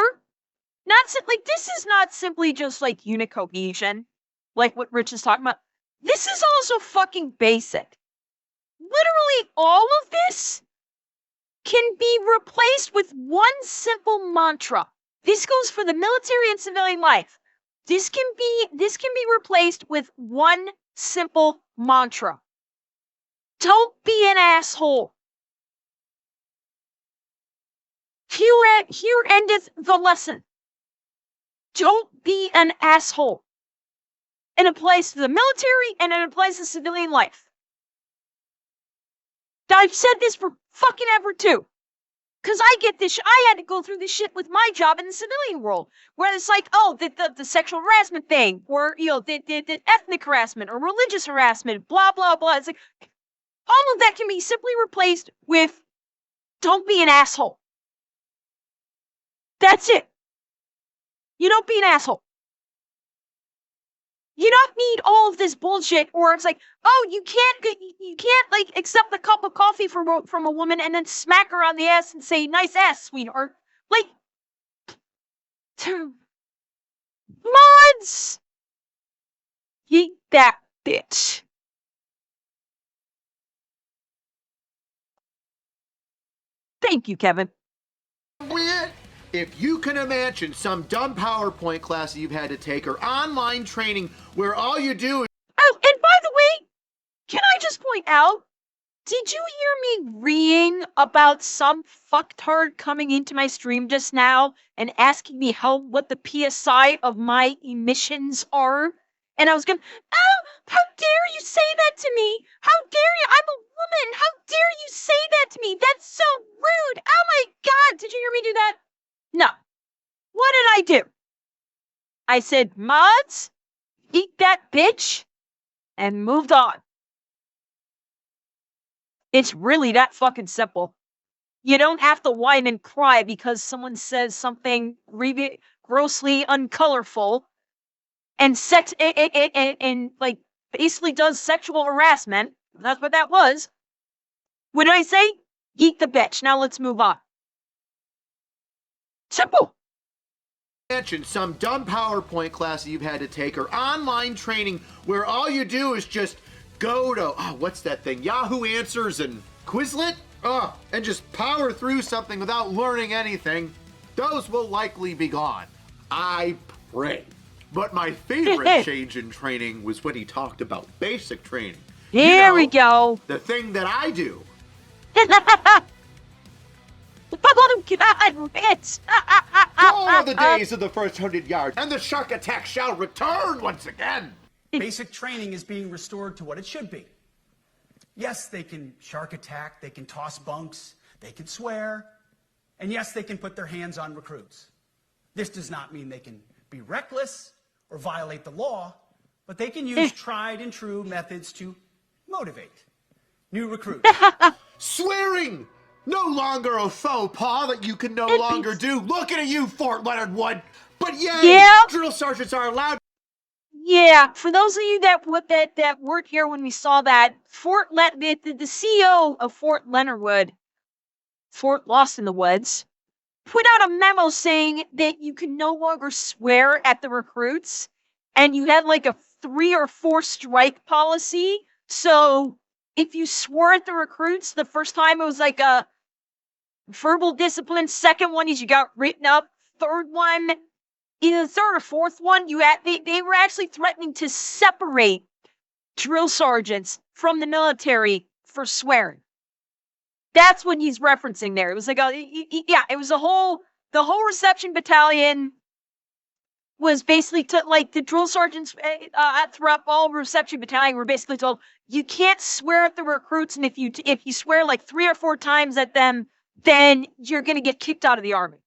this is not simply just like unit cohesion, like what Rich is talking about. This is also fucking basic. Literally all of this can be replaced with one simple mantra. This goes for the military and civilian life. This can be replaced with one simple mantra. Don't be an asshole. Here endeth the lesson. Don't be an asshole. And it applies to the military and it applies to civilian life. I've said this for fucking ever too. Because I get this, I had to go through this shit with my job in the civilian world. Where it's like, oh, the sexual harassment thing. Or, the ethnic harassment or religious harassment. Blah, blah, blah. It's like, all of that can be simply replaced with, don't be an asshole. That's it. You don't be an asshole. You don't need all of this bullshit, or it's like, oh, you can't like accept a cup of coffee from a woman and then smack her on the ass and say, nice ass, sweetheart. Like, mods, yeet that bitch. Thank you, Kevin. If you can imagine some dumb PowerPoint class that you've had to take or online training where all you do is... Oh, and by the way, can I just point out, did you hear me reading about some fucktard coming into my stream just now and asking me what the PSI of my emissions are? And I was going, oh, how dare you say that to me? How dare you? I'm a woman. How dare you say that to me? That's so rude. Oh my God. Did you hear me do that? No. What did I do? I said, mods, eat that bitch, and moved on. It's really that fucking simple. You don't have to whine and cry because someone says something grossly uncolorful and like basically does sexual harassment. That's what that was. What did I say? Eat the bitch. Now let's move on. Simple. Mention some dumb PowerPoint class that you've had to take or online training where all you do is just go to, what's that thing? Yahoo Answers and Quizlet? And just power through something without learning anything. Those will likely be gone. I pray. But my favorite change in training was when he talked about basic training. Here we go. The thing that I do. All of the days of the first 100 yards, and the shark attack shall return once again. Basic training is being restored to what it should be. Yes, they can shark attack, they can toss bunks, they can swear, and yes, they can put their hands on recruits. This does not mean they can be reckless or violate the law, but they can use tried and true methods to motivate new recruits. Swearing! No longer a faux pas that you can no longer do. Looking at you, Fort Leonard Wood. But yay, drill sergeants are allowed. Yeah, for those of you that weren't here when we saw that, the CEO of Fort Leonard Wood, Fort Lost in the Woods, put out a memo saying that you can no longer swear at the recruits, and you had like a 3 or 4 strike policy. So if you swore at the recruits the first time, it was like a verbal discipline. Second one is you got written up. Third one, either the third or fourth one, they were actually threatening to separate drill sergeants from the military for swearing. That's what he's referencing there. It was like it was the whole reception battalion was basically like the drill sergeants throughout all reception battalion were basically told you can't swear at the recruits, and if you swear like 3 or 4 times at them, then you're gonna get kicked out of the army.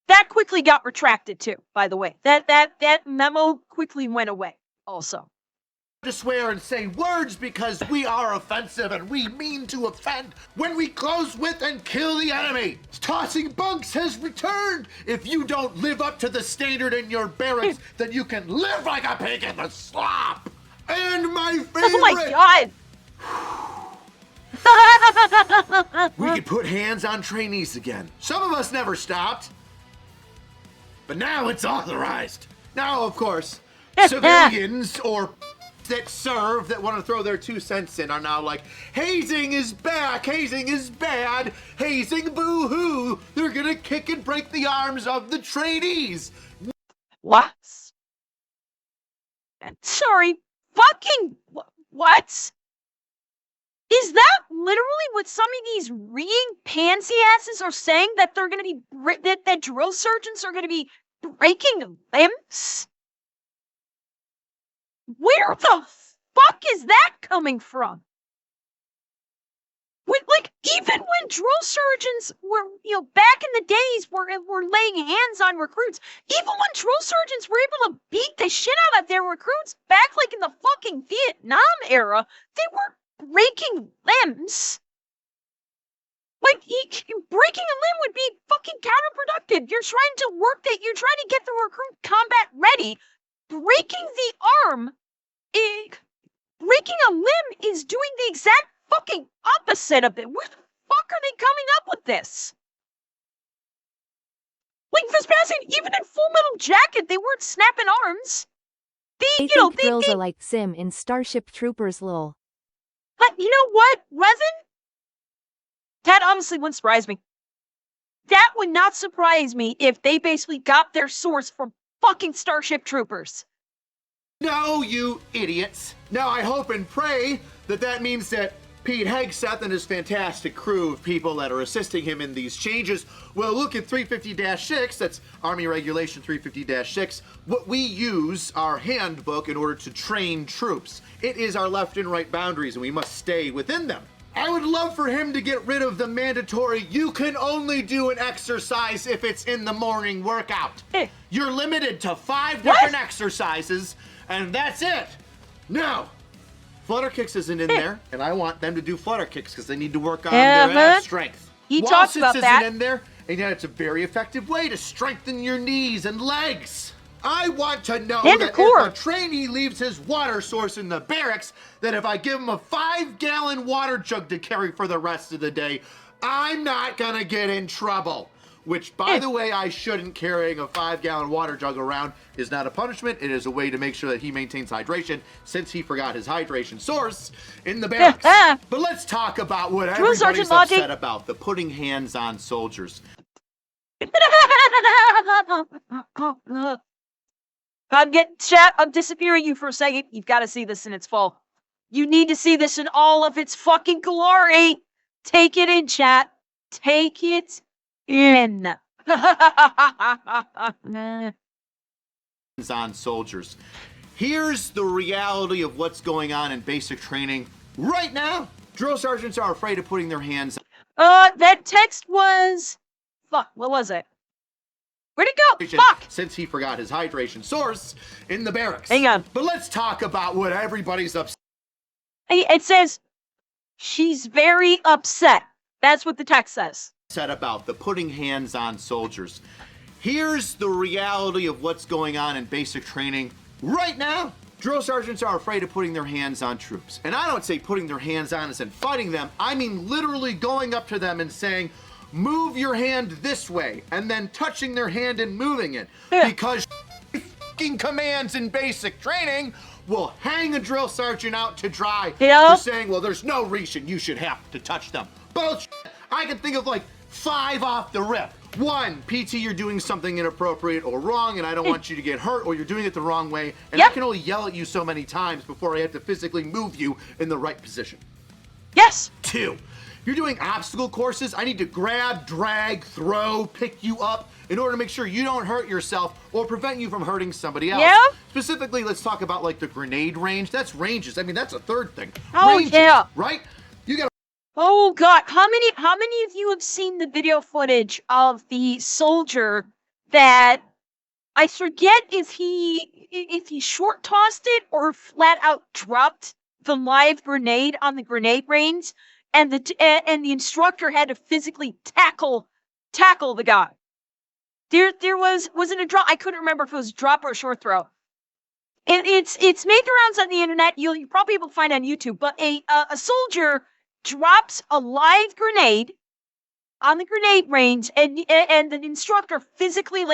That quickly got retracted too, by the way. That memo quickly went away. also. To swear and say words because we are offensive and we mean to offend when we close with and kill the enemy. Tossing bunks has returned. If you don't live up to the standard in your barracks, then you can live like a pig in the slop. And my favorite. Oh my god! We could put hands on trainees again. Some of us never stopped. But now it's authorized. Now, of course, civilians or that serve that want to throw their 2 cents in are now like, hazing is back, hazing is bad, hazing boo-hoo. They're gonna kick and break the arms of the trainees. What? Sorry, fucking what? Is that literally what some of these reading pansy asses are saying? That they're gonna be that drill sergeants are gonna be breaking limbs? Where the fuck is that coming from? Like, even when drill surgeons were, back in the days were laying hands on recruits, even when drill surgeons were able to beat the shit out of their recruits back, like, in the fucking Vietnam era, they were breaking limbs. Like, breaking a limb would be fucking counterproductive. You're trying to get the recruit combat ready. Breaking a limb is doing the exact fucking opposite of it. Where the fuck are they coming up with this? Like, Vespasian, even in Full Metal Jacket, they weren't snapping arms. They think drills are like Sim in Starship Troopers lol. But you know what, Resin? That honestly wouldn't surprise me. That would not surprise me if they basically got their source from fucking Starship Troopers. No, you idiots. Now I hope and pray that means that Pete Hegseth and his fantastic crew of people that are assisting him in these changes will look at 350-6, that's Army Regulation 350-6, what we use, our handbook, in order to train troops. It is our left and right boundaries and we must stay within them. I would love for him to get rid of the mandatory, you can only do an exercise if it's in the morning workout. You're limited to 5 different exercises, and that's it. No. Flutter kicks isn't in there, and I want them to do flutter kicks because they need to work on their ab strength. He talks about that. Isn't in there, and yet it's a very effective way to strengthen your knees and legs. I want to know that if a trainee leaves his water source in the barracks, that if I give him a 5-gallon water jug to carry for the rest of the day, I'm not gonna get in trouble. Which, by the way, I shouldn't. Carrying a 5-gallon water jug around is not a punishment. It is a way to make sure that he maintains hydration since he forgot his hydration source in the barracks. But let's talk about what everybody's upset about, the putting hands on soldiers. Chat, I'm disappearing you for a second. You've got to see this in its full. You need to see this in all of its fucking glory. Take it in, chat. Take it in. On soldiers. Here's the reality of what's going on in basic training right now. Drill sergeants are afraid of putting their hands. That text was... Fuck, what was it? Where'd it go? Fuck! Since he forgot his hydration source in the barracks. Hang on. But let's talk about what everybody's upset. It says, she's very upset. That's what the text says. About the putting hands on soldiers. Here's the reality of what's going on in basic training right now. Drill sergeants are afraid of putting their hands on troops. And I don't say putting their hands on as in fighting them. I mean literally going up to them and saying, move your hand this way, and then touching their hand and moving it. Because fucking commands in basic training will hang a drill sergeant out to dry for saying, well, there's no reason you should have to touch them. Bullshit. I can think of like 5 off the rip. 1, PT, you're doing something inappropriate or wrong, and I don't want you to get hurt, or you're doing it the wrong way, and I can only yell at you so many times before I have to physically move you in the right position. Yes. 2, you're doing obstacle courses, I need to grab, drag, throw, pick you up in order to make sure you don't hurt yourself or prevent you from hurting somebody else. Yeah. Specifically, let's talk about like the grenade range. That's ranges. I mean, that's a third thing. Oh, ranges, yeah. Right? You got. Oh God, how many of you have seen the video footage of the soldier that I forget if he short tossed it or flat out dropped the live grenade on the grenade range, and the instructor had to physically tackle the guy. There wasn't a drop. I couldn't remember if it was a drop or a short throw. It's made the rounds on the internet. You'll probably be able to find it on YouTube. But a soldier drops a live grenade on the grenade range, and the instructor physically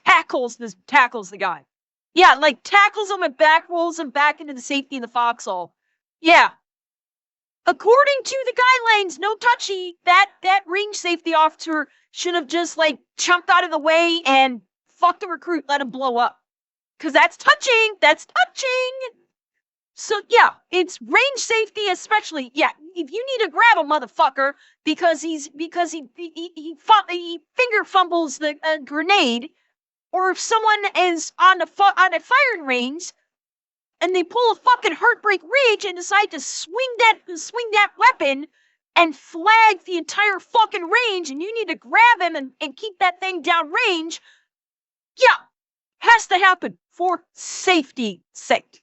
tackles the guy. Yeah, tackles him and back rolls him back into the safety in the foxhole. Yeah. According to the guidelines, no touchy. That range safety officer should have just jumped out of the way and fucked the recruit, let him blow up. 'Cause that's touching. That's touching. So yeah, it's range safety, especially. Yeah, if you need to grab a motherfucker because he finger fumbles the grenade, or if someone is on a firing range and they pull a fucking Heartbreak Ridge and decide to swing that weapon and flag the entire fucking range, and you need to grab him and keep that thing down range, yeah, has to happen for safety's sake.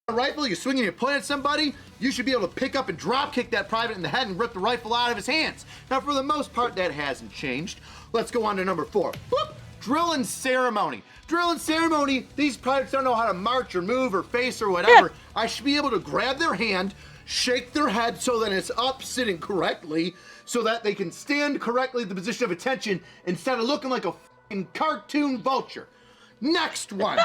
A rifle, you're swinging, you point at somebody, you should be able to pick up and drop kick that private in the head and rip the rifle out of his hands. Now, for the most part, that hasn't changed. Let's go on to number 4. Boop. Drill and ceremony. Drill and ceremony, these privates don't know how to march or move or face or whatever. Yeah. I should be able to grab their hand, shake their head so that it's up, sitting correctly, so that they can stand correctly in the position of attention instead of looking like a fucking cartoon vulture. Next one.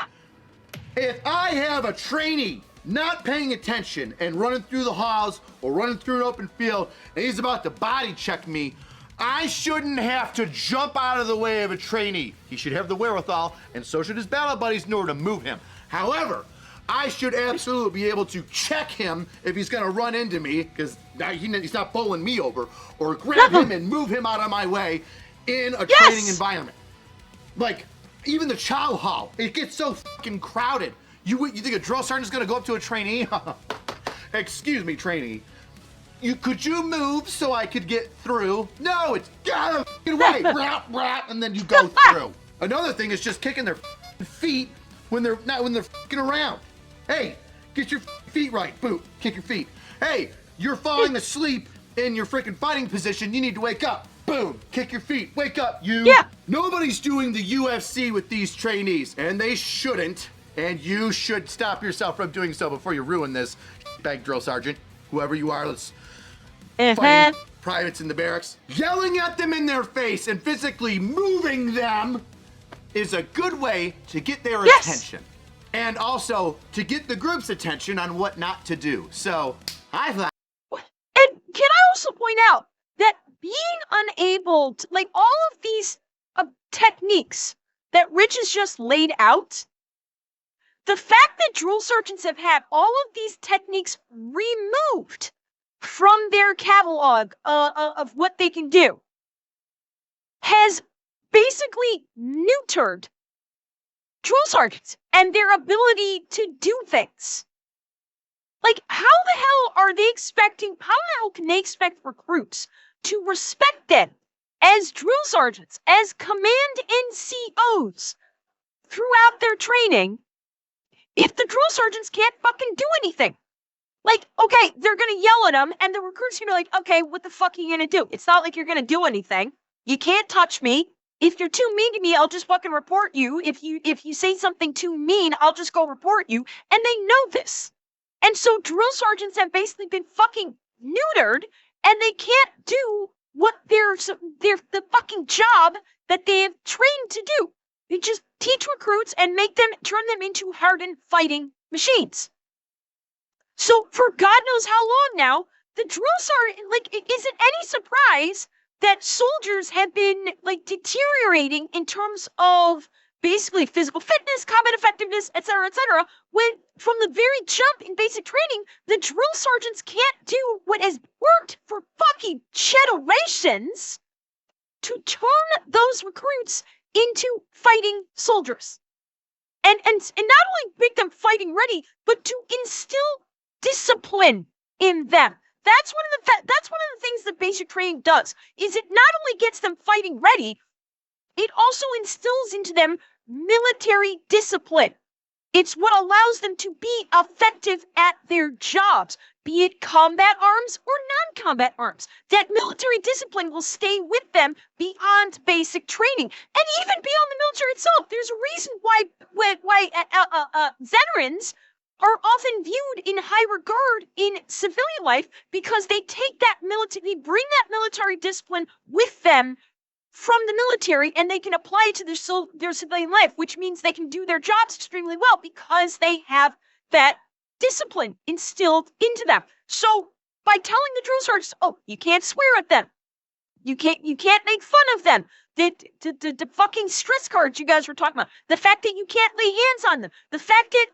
If I have a trainee not paying attention and running through the halls or running through an open field and he's about to body check me, I shouldn't have to jump out of the way of a trainee. He should have the wherewithal, and so should his battle buddies, in order to move him. However, I should absolutely be able to check him if he's gonna run into me, because he's not bowling me over, or grab him and move him out of my way in a training environment. Even the chow hall, it gets so fucking crowded. You think a drill sergeant's gonna go up to a trainee? Excuse me, trainee. Could you move so I could get through? No, it's get out of the way. Rap, and then you go through. Another thing is just kicking their feet when they're fucking around. Hey, get your feet right. Boot, kick your feet. Hey, you're falling asleep in your freaking fighting position. You need to wake up. Boom, kick your feet. Wake up, you. Yeah. Nobody's doing the UFC with these trainees, and they shouldn't. And you should stop yourself from doing so before you ruin this, bag drill sergeant, whoever you are. Let's fighting privates in the barracks. Yelling at them in their face and physically moving them is a good way to get their attention. And also to get the group's attention on what not to do. So, high five. And can I also point out that being unable to, all of these techniques that Rich has just laid out, the fact that drill sergeants have had all of these techniques removed from their catalog of what they can do has basically neutered drill sergeants and their ability to do things. How the hell can they expect recruits to respect them as drill sergeants, as command NCOs throughout their training, if the drill sergeants can't fucking do anything? Okay, they're gonna yell at them, and the recruit's gonna be okay, what the fuck are you gonna do? It's not like you're gonna do anything. You can't touch me. If you're too mean to me, I'll just fucking report you. If you say something too mean, I'll just go report you. And they know this. And so drill sergeants have basically been fucking neutered, and they can't do what the fucking job that they have trained to do. They just teach recruits and turn them into hardened fighting machines. So for God knows how long now, the drill sergeant, is it any surprise that soldiers have been deteriorating in terms of basically physical fitness, combat effectiveness, etc., when from the very jump in basic training, the drill sergeants can't do what has worked for fucking generations to turn those recruits into fighting soldiers. And not only make them fighting ready, but to instill discipline in them. That's one of the things that basic training does. Is it not only gets them fighting ready, it also instills into them military discipline. It's what allows them to be effective at their jobs, be it combat arms or non-combat arms. That military discipline will stay with them beyond basic training and even beyond the military itself. There's a reason why veterans are often viewed in high regard in civilian life, because they take that military, they bring that military discipline with them from the military, and they can apply it to their civilian life, which means they can do their jobs extremely well because they have that discipline instilled into them. So by telling the drill sergeants, oh, you can't swear at them, you can't make fun of them, the fucking stress cards you guys were talking about, the fact that you can't lay hands on them, the fact that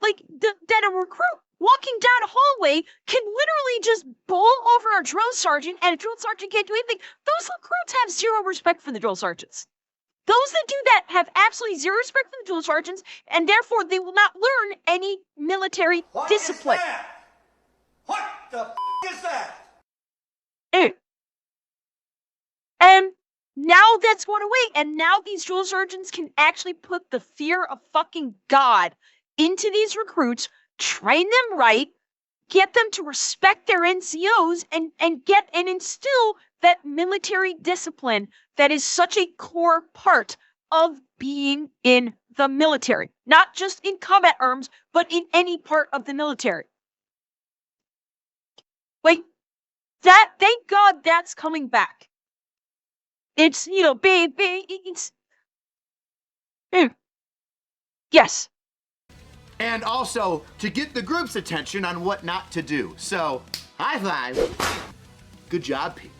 that a recruit walking down a hallway can literally just bowl over a drill sergeant and a drill sergeant can't do anything. Those recruits have zero respect for the drill sergeants. Those that do that have absolutely zero respect for the drill sergeants, and therefore they will not learn any military discipline. What the f*** is that? And now that's going away, and now these drill sergeants can actually put the fear of fucking God into these recruits, train them right, get them to respect their NCOs, and instill that military discipline that is such a core part of being in the military. Not just in combat arms, but in any part of the military. Thank God that's coming back. It's, it's... Yes. And also to get the group's attention on what not to do. So, high five. Good job, Pete.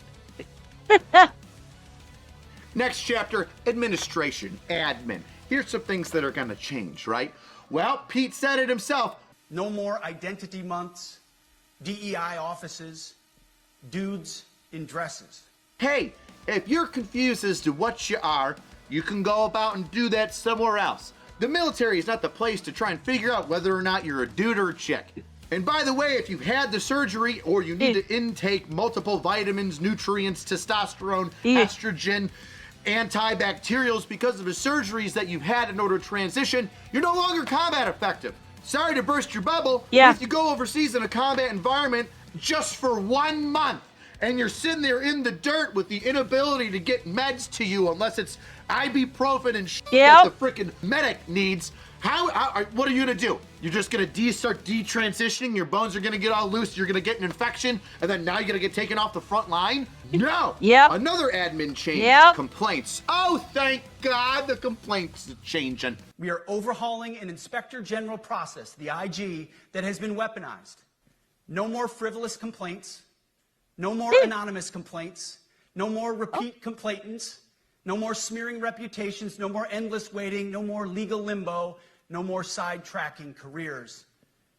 Next chapter, administration, admin. Here's some things that are gonna change, right? Well, Pete said it himself. No more identity months, DEI offices, dudes in dresses. Hey, if you're confused as to what you are, you can go about and do that somewhere else. The military is not the place to try and figure out whether or not you're a dude or a chick. And by the way, if you've had the surgery or you need to intake multiple vitamins, nutrients, testosterone, estrogen, antibacterials because of the surgeries that you've had in order to transition, you're no longer combat effective. Sorry to burst your bubble. Yeah. If you go overseas in a combat environment just for 1 month, and you're sitting there in the dirt with the inability to get meds to you unless it's ibuprofen and shit that the freaking medic needs, what are you gonna do? You're just gonna start detransitioning, your bones are gonna get all loose, you're gonna get an infection, and then now you're gonna get taken off the front line? No! Yep. Another admin change, complaints. Oh, thank God the complaints are changing. We are overhauling an Inspector General process, the IG, that has been weaponized. No more frivolous complaints. No more anonymous complaints, no more repeat complainants, no more smearing reputations, no more endless waiting, no more legal limbo, no more sidetracking careers,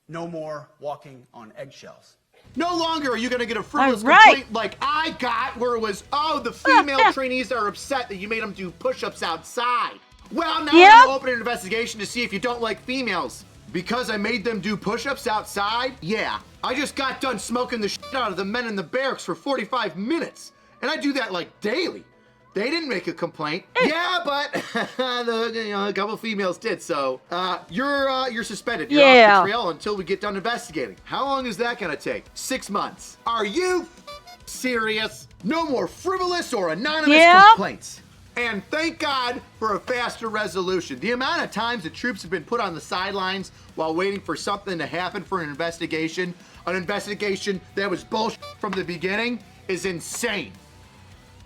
no more walking on eggshells. No longer are you going to get a frivolous complaint like I got, where it was, oh, the female trainees are upset that you made them do push-ups outside. Well, now we're going to open an investigation to see if you don't like females. Because I made them do push-ups outside? Yeah. I just got done smoking the shit out of the men in the barracks for 45 minutes. And I do that like daily. They didn't make a complaint. Yeah, but a couple females did, so you're suspended. You're off the trail until we get done investigating. How long is that gonna take? 6 months. Are you serious? No more frivolous or anonymous complaints. And thank God for a faster resolution. The amount of times the troops have been put on the sidelines while waiting for something to happen for an investigation that was bullshit from the beginning, is insane.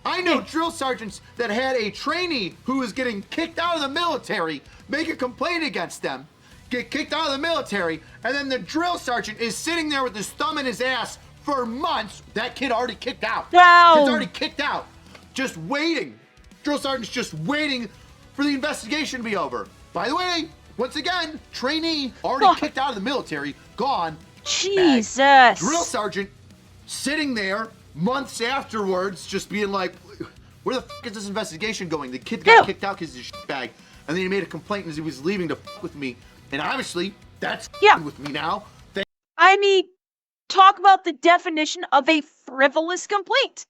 I know drill sergeants that had a trainee who was getting kicked out of the military make a complaint against them, get kicked out of the military, and then the drill sergeant is sitting there with his thumb in his ass for months. That kid already kicked out. Wow. Kid's already kicked out. Just waiting. Drill sergeant's just waiting for the investigation to be over. By the way, once again, trainee already kicked out of the military, gone. Jesus. Drill sergeant sitting there months afterwards, just being like, where the fuck is this investigation going? The kid got kicked out because he's a shitbag, and then he made a complaint as he was leaving to fuck with me. And obviously, that's with me now. I mean, talk about the definition of a frivolous complaint.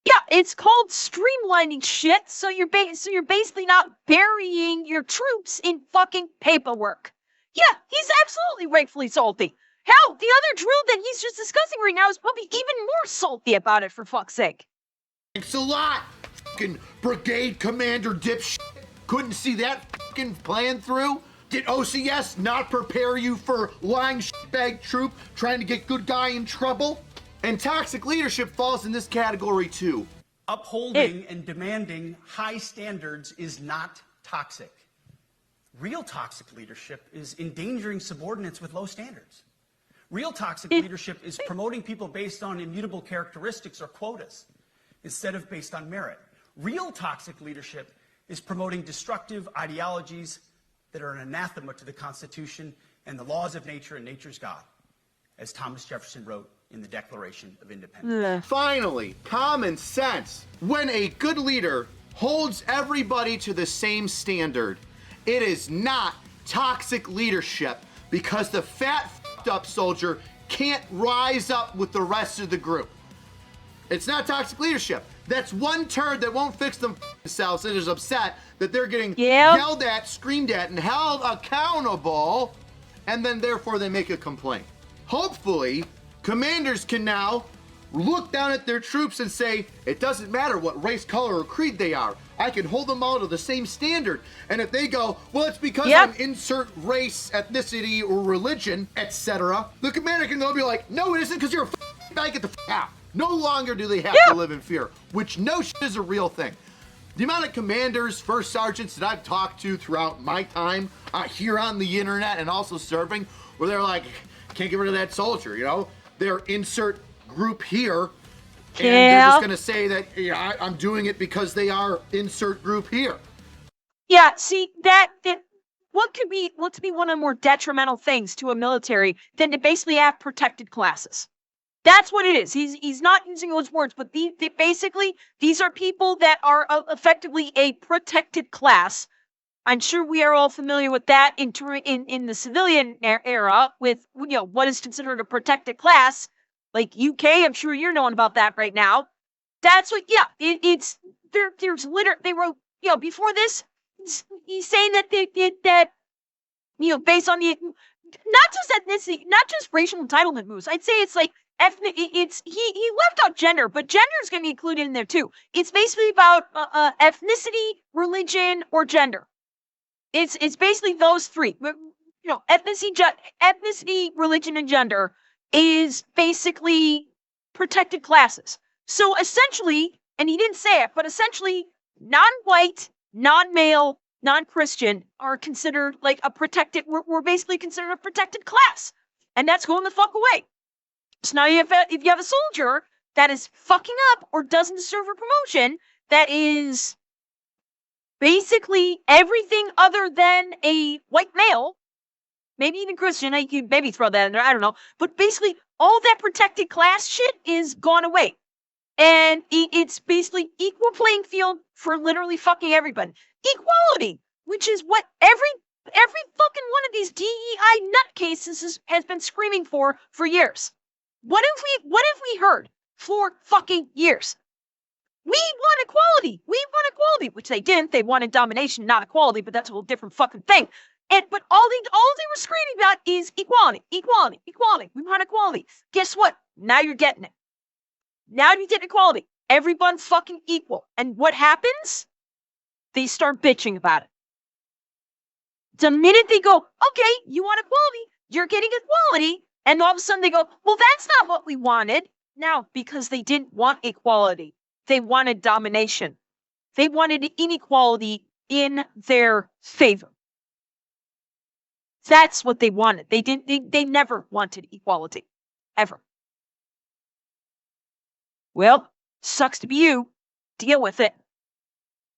Yeah, it's called streamlining shit. So you're basically not burying your troops in fucking paperwork. Yeah, he's absolutely rightfully salty. Hell, the other drill that he's just discussing right now is probably even more salty about it, for fuck's sake. Thanks a lot, fucking brigade commander dipshit. Couldn't see that fucking plan through? Did OCS not prepare you for lying shitbag troop trying to get good guy in trouble? And toxic leadership falls in this category too. Upholding and demanding high standards is not toxic. Real toxic leadership is endangering subordinates with low standards. Real toxic leadership is promoting people based on immutable characteristics or quotas instead of based on merit. Real toxic leadership is promoting destructive ideologies that are an anathema to the Constitution and the laws of nature and nature's God, as Thomas Jefferson wrote in the Declaration of Independence. Finally, common sense. When a good leader holds everybody to the same standard, it is not toxic leadership because the fat f***ed up soldier can't rise up with the rest of the group. It's not toxic leadership. That's one turd that won't fix themselves and is upset that they're getting yelled at, screamed at, and held accountable, and then therefore they make a complaint. Hopefully, commanders can now look down at their troops and say, it doesn't matter what race, color, or creed they are. I can hold them all to the same standard. And if they go, well, it's because I'm insert race, ethnicity, or religion, etc., the commander can go be like, no, it isn't because you're a f***ing get the f*** out. No longer do they have to live in fear, which no shit is a real thing. The amount of commanders, first sergeants that I've talked to throughout my time here on the internet and also serving, where they're like, can't get rid of that soldier, you know? They're insert group here, and they're just gonna say that I'm doing it because they are insert group here. Yeah, see, that what could be one of the more detrimental things to a military than to basically have protected classes? That's what it is. He's not using those words, but basically these are people that are effectively a protected class. I'm sure we are all familiar with that in the civilian era with what is considered a protected class, like UK. I'm sure you're knowing about that right now. That's what. Yeah, it's there. There's they wrote before this. He's saying that they did that. Based on the not just ethnicity, not just racial entitlement moves. I'd say it's like ethnic. He left out gender, but gender is going to be included in there too. It's basically about ethnicity, religion, or gender. It's basically those three. Ethnicity, religion, and gender is basically protected classes. So essentially, and he didn't say it, but essentially, non-white, non-male, non-Christian are considered like a protected. We're basically considered a protected class, and that's going the fuck away. So now if you have a soldier that is fucking up or doesn't deserve a promotion, that is basically everything other than a white male, maybe even Christian, I could maybe throw that in there, I don't know. But basically, all that protected class shit is gone away. And it's basically equal playing field for literally fucking everybody. Equality, which is what every fucking one of these DEI nutcases has been screaming for years. What have we heard for fucking years? We want equality. We want equality, which they didn't. They wanted domination, not equality, but that's a whole different fucking thing. But all they were screaming about is equality, equality, equality. We want equality. Guess what? Now you're getting it. Now you get equality. Everyone's fucking equal. And what happens? They start bitching about it. The minute they go, okay, you want equality, you're getting equality, and all of a sudden they go, well, that's not what we wanted. Now, because they didn't want equality. They wanted domination. They wanted inequality in their favor. That's what they wanted. They never wanted equality. Ever. Well, sucks to be you. Deal with it.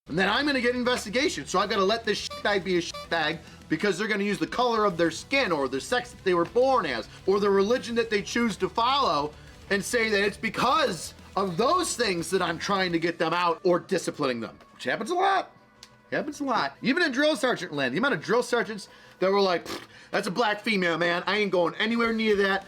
And then I'm going to get investigation, so I've got to let this shitbag be a shitbag because they're going to use the color of their skin or the sex that they were born as or the religion that they choose to follow and say that it's because of those things that I'm trying to get them out or disciplining them, which happens a lot. Happens a lot. Even in drill sergeant land, the amount of drill sergeants that were like, that's a black female, man. I ain't going anywhere near that.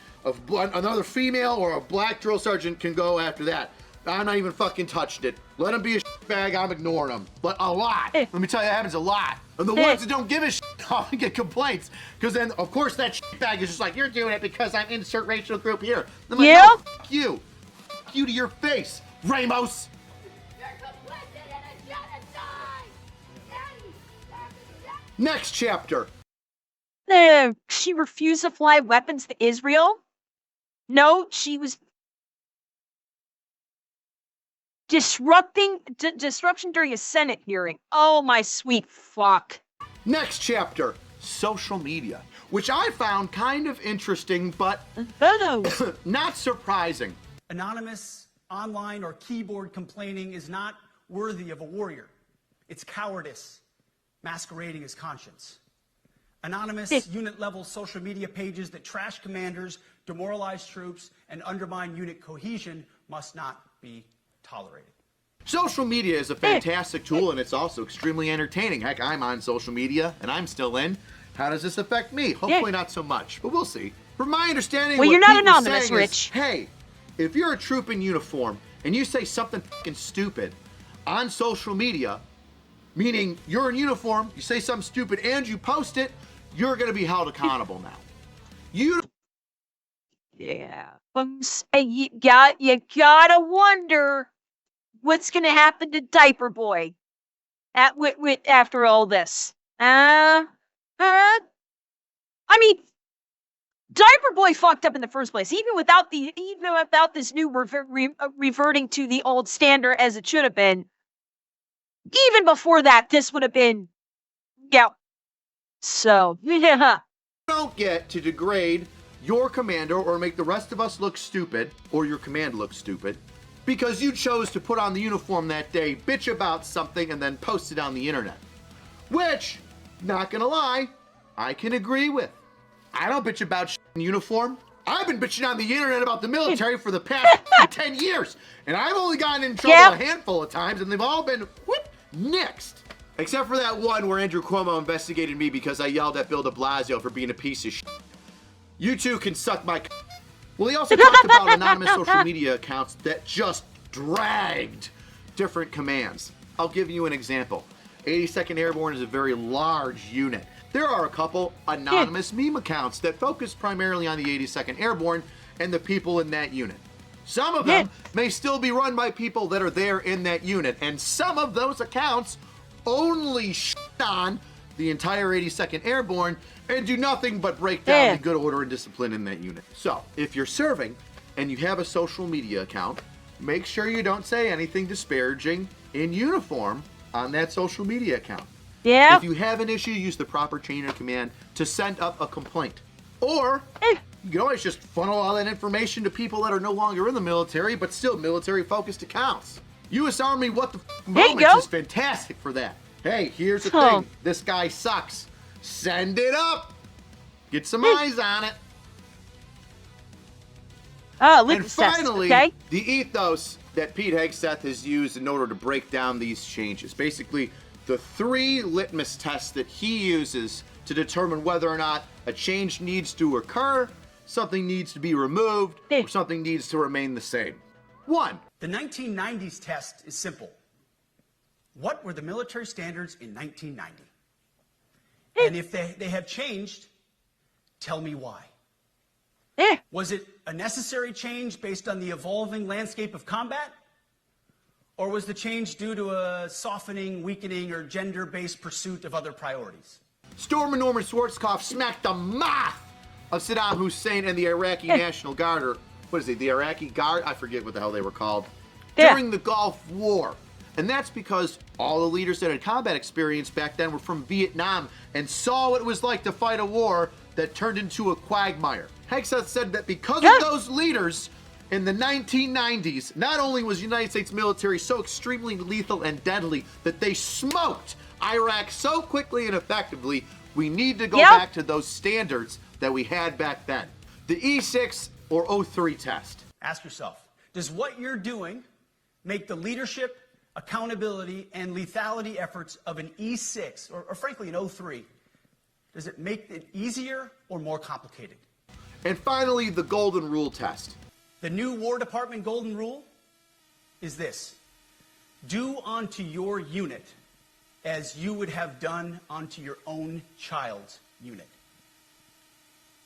Another female or a black drill sergeant can go after that. I'm not even fucking touching it. Let him be a bag, I'm ignoring him. But a lot. Let me tell you, that happens a lot. And the ones that don't give a shit often get complaints. Because then, of course, that bag is just like, you're doing it because I'm insert racial group here. I'm like, no, fuck you. Fuck you to your face, Ramos. Next chapter. She refused to fly weapons to Israel? No, she was disruption during a Senate hearing. Oh, my sweet fuck. Next chapter, social media, which I found kind of interesting, but not surprising. Anonymous, online, or keyboard complaining is not worthy of a warrior. It's cowardice masquerading as conscience. Anonymous, unit-level social media pages that trash commanders, demoralize troops, and undermine unit cohesion must not be tolerated. Social media is a fantastic tool, and it's also extremely entertaining. Heck, I'm on social media, and I'm still in. How does this affect me? Hopefully not so much, but we'll see. From my understanding, well, what you're not people are anonymous, saying Rich. Is, hey, if you're a troop in uniform and you say something fucking stupid on social media, meaning you're in uniform, you say something stupid and you post it, you're going to be held accountable now. Yeah. You gotta wonder what's gonna happen to Diaper Boy after all this. I mean, Diaper Boy fucked up in the first place. Even without this new reverting to the old standard as it should have been. Even before that, this would have been, yeah. So, yeah. Don't get to degrade your commander or make the rest of us look stupid, or your command look stupid, because you chose to put on the uniform that day, bitch about something, and then post it on the internet. Which, not gonna lie, I can agree with. I don't bitch about shit in uniform. I've been bitching on the internet about the military for the past 10 years, and I've only gotten in trouble a handful of times, and they've all been, nixed. Except for that one where Andrew Cuomo investigated me because I yelled at Bill de Blasio for being a piece of shit. You two can suck my Well, he also talked about anonymous social media accounts that just dragged different commands. I'll give you an example. 82nd Airborne is a very large unit. There are a couple anonymous meme accounts that focus primarily on the 82nd Airborne and the people in that unit. Some of them may still be run by people that are there in that unit, and some of those accounts only shit on the entire 82nd Airborne and do nothing but break down the good order and discipline in that unit. So, if you're serving and you have a social media account, make sure you don't say anything disparaging in uniform on that social media account. If you have an issue, use the proper chain of command to send up a complaint. Or, you can always just funnel all that information to people that are no longer in the military, but still military-focused accounts. U.S. Army What the Moments is fantastic for that. Hey, here's the thing. This guy sucks. Send it up. Get some eyes on it. And finally, the ethos that Pete Hegseth has used in order to break down these changes. Basically, the 3 litmus tests that he uses to determine whether or not a change needs to occur, something needs to be removed, or something needs to remain the same. 1. The 1990s test is simple. What were the military standards in 1990? And if they have changed, tell me why. Was it a necessary change based on the evolving landscape of combat? Or was the change due to a softening, weakening, or gender-based pursuit of other priorities? Stormer Norman Schwarzkopf smacked the mouth of Saddam Hussein and the Iraqi National Guard, or what is it, the Iraqi Guard? I forget what the hell they were called. During the Gulf War. And that's because all the leaders that had combat experience back then were from Vietnam and saw what it was like to fight a war that turned into a quagmire. Hegseth said that because of those leaders in the 1990s, not only was the United States military so extremely lethal and deadly that they smoked Iraq so quickly and effectively, we need to go back to those standards that we had back then. The E6 or O3 test. Ask yourself, does what you're doing make the leadership, accountability, and lethality efforts of an E6, or frankly an O3, does it make it easier or more complicated? And finally, the Golden Rule test. The new War Department Golden Rule is this: do unto your unit as you would have done unto your own child's unit.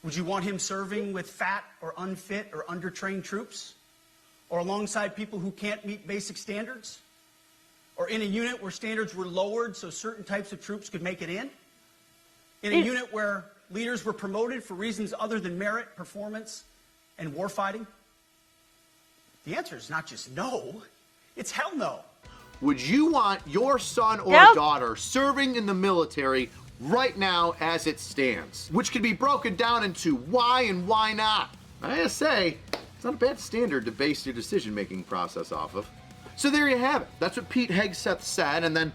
Would you want him serving with fat or unfit or undertrained troops? Or alongside people who can't meet basic standards? Or in a unit where standards were lowered so certain types of troops could make it in? In a unit where leaders were promoted for reasons other than merit, performance, and warfighting? The answer is not just no, it's hell no. Would you want your son or Nope. daughter serving in the military right now as it stands? Which can be broken down into why and why not. I gotta say, it's not a bad standard to base your decision-making process off of. So there you have it. That's what Pete Hegseth said, and then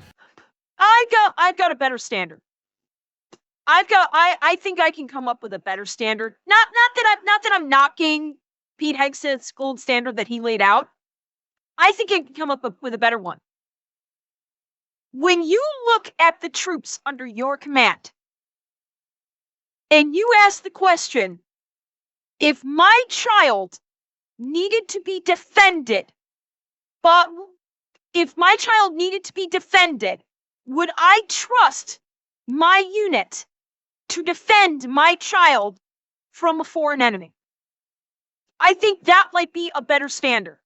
I've got a better standard. I think I can come up with a better standard. Not that I'm knocking Pete Hegseth's gold standard that he laid out. I think I can come up with a better one. When you look at the troops under your command, and you ask the question, if my child needed to be defended, would I trust my unit to defend my child from a foreign enemy? I think that might be a better standard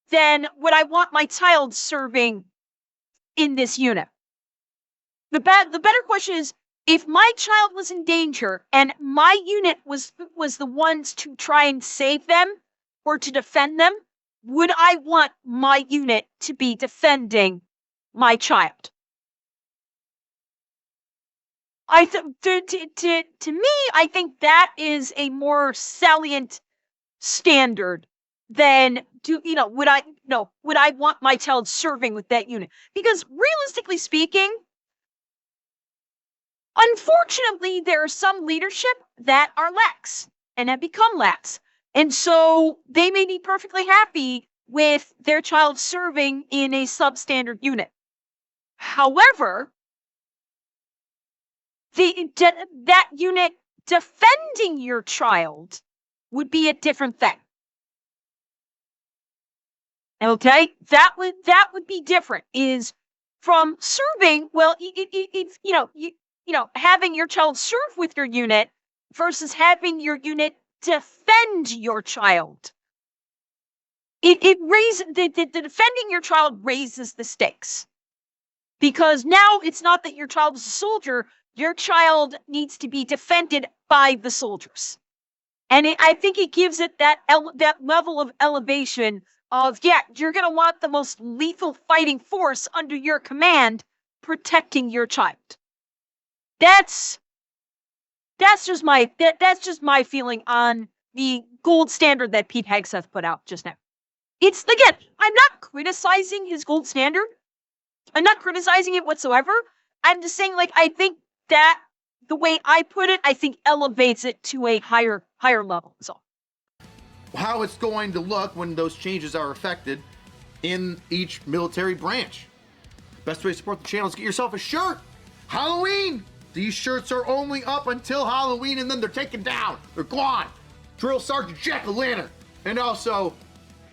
than would I want my child serving in this unit. The better question is, if my child was in danger and my unit was the ones to try and save them or to defend them, would I want my unit to be defending my child? To me, I think that is a more salient standard than would I want my child serving with that unit? Because realistically speaking, unfortunately, there are some leadership that are lax and have become lax. And so they may be perfectly happy with their child serving in a substandard unit. However, that unit defending your child would be a different thing. Okay, that would be different. Is from serving. Well, it's having your child serve with your unit versus having your unit defend your child. It raises the defending your child raises the stakes, because now it's not that your child is a soldier. Your child needs to be defended by the soldiers, and I think it gives it that level of elevation of, yeah, you're going to want the most lethal fighting force under your command protecting your child. That's just my feeling on the gold standard that Pete Hegseth put out just now. It's, again, I'm not criticizing his gold standard. I'm not criticizing it whatsoever. I'm just saying, like, I think that the way I put it, I think elevates it to a higher level. So how it's going to look when those changes are effected in each military branch. Best way to support the channel is get yourself a shirt. Halloween! These shirts are only up until Halloween, and then they're taken down. They're gone. Drill Sergeant Jack-o'-lantern. And also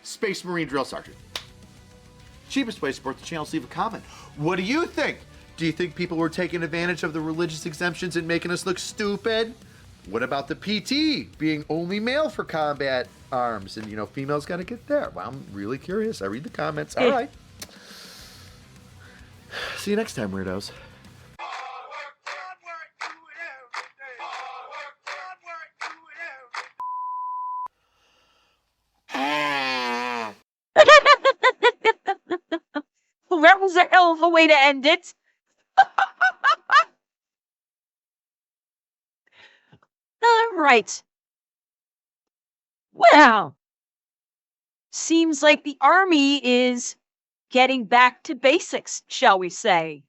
Space Marine Drill Sergeant. Cheapest way to support the channel is leave a comment. What do you think? Do you think people were taking advantage of the religious exemptions and making us look stupid? What about the PT being only male for combat arms? And, females got to get there. Well, I'm really curious. I read the comments. All right. See you next time, weirdos. Well, that was a hell of a way to end it. All right. Well, seems like the army is getting back to basics, shall we say.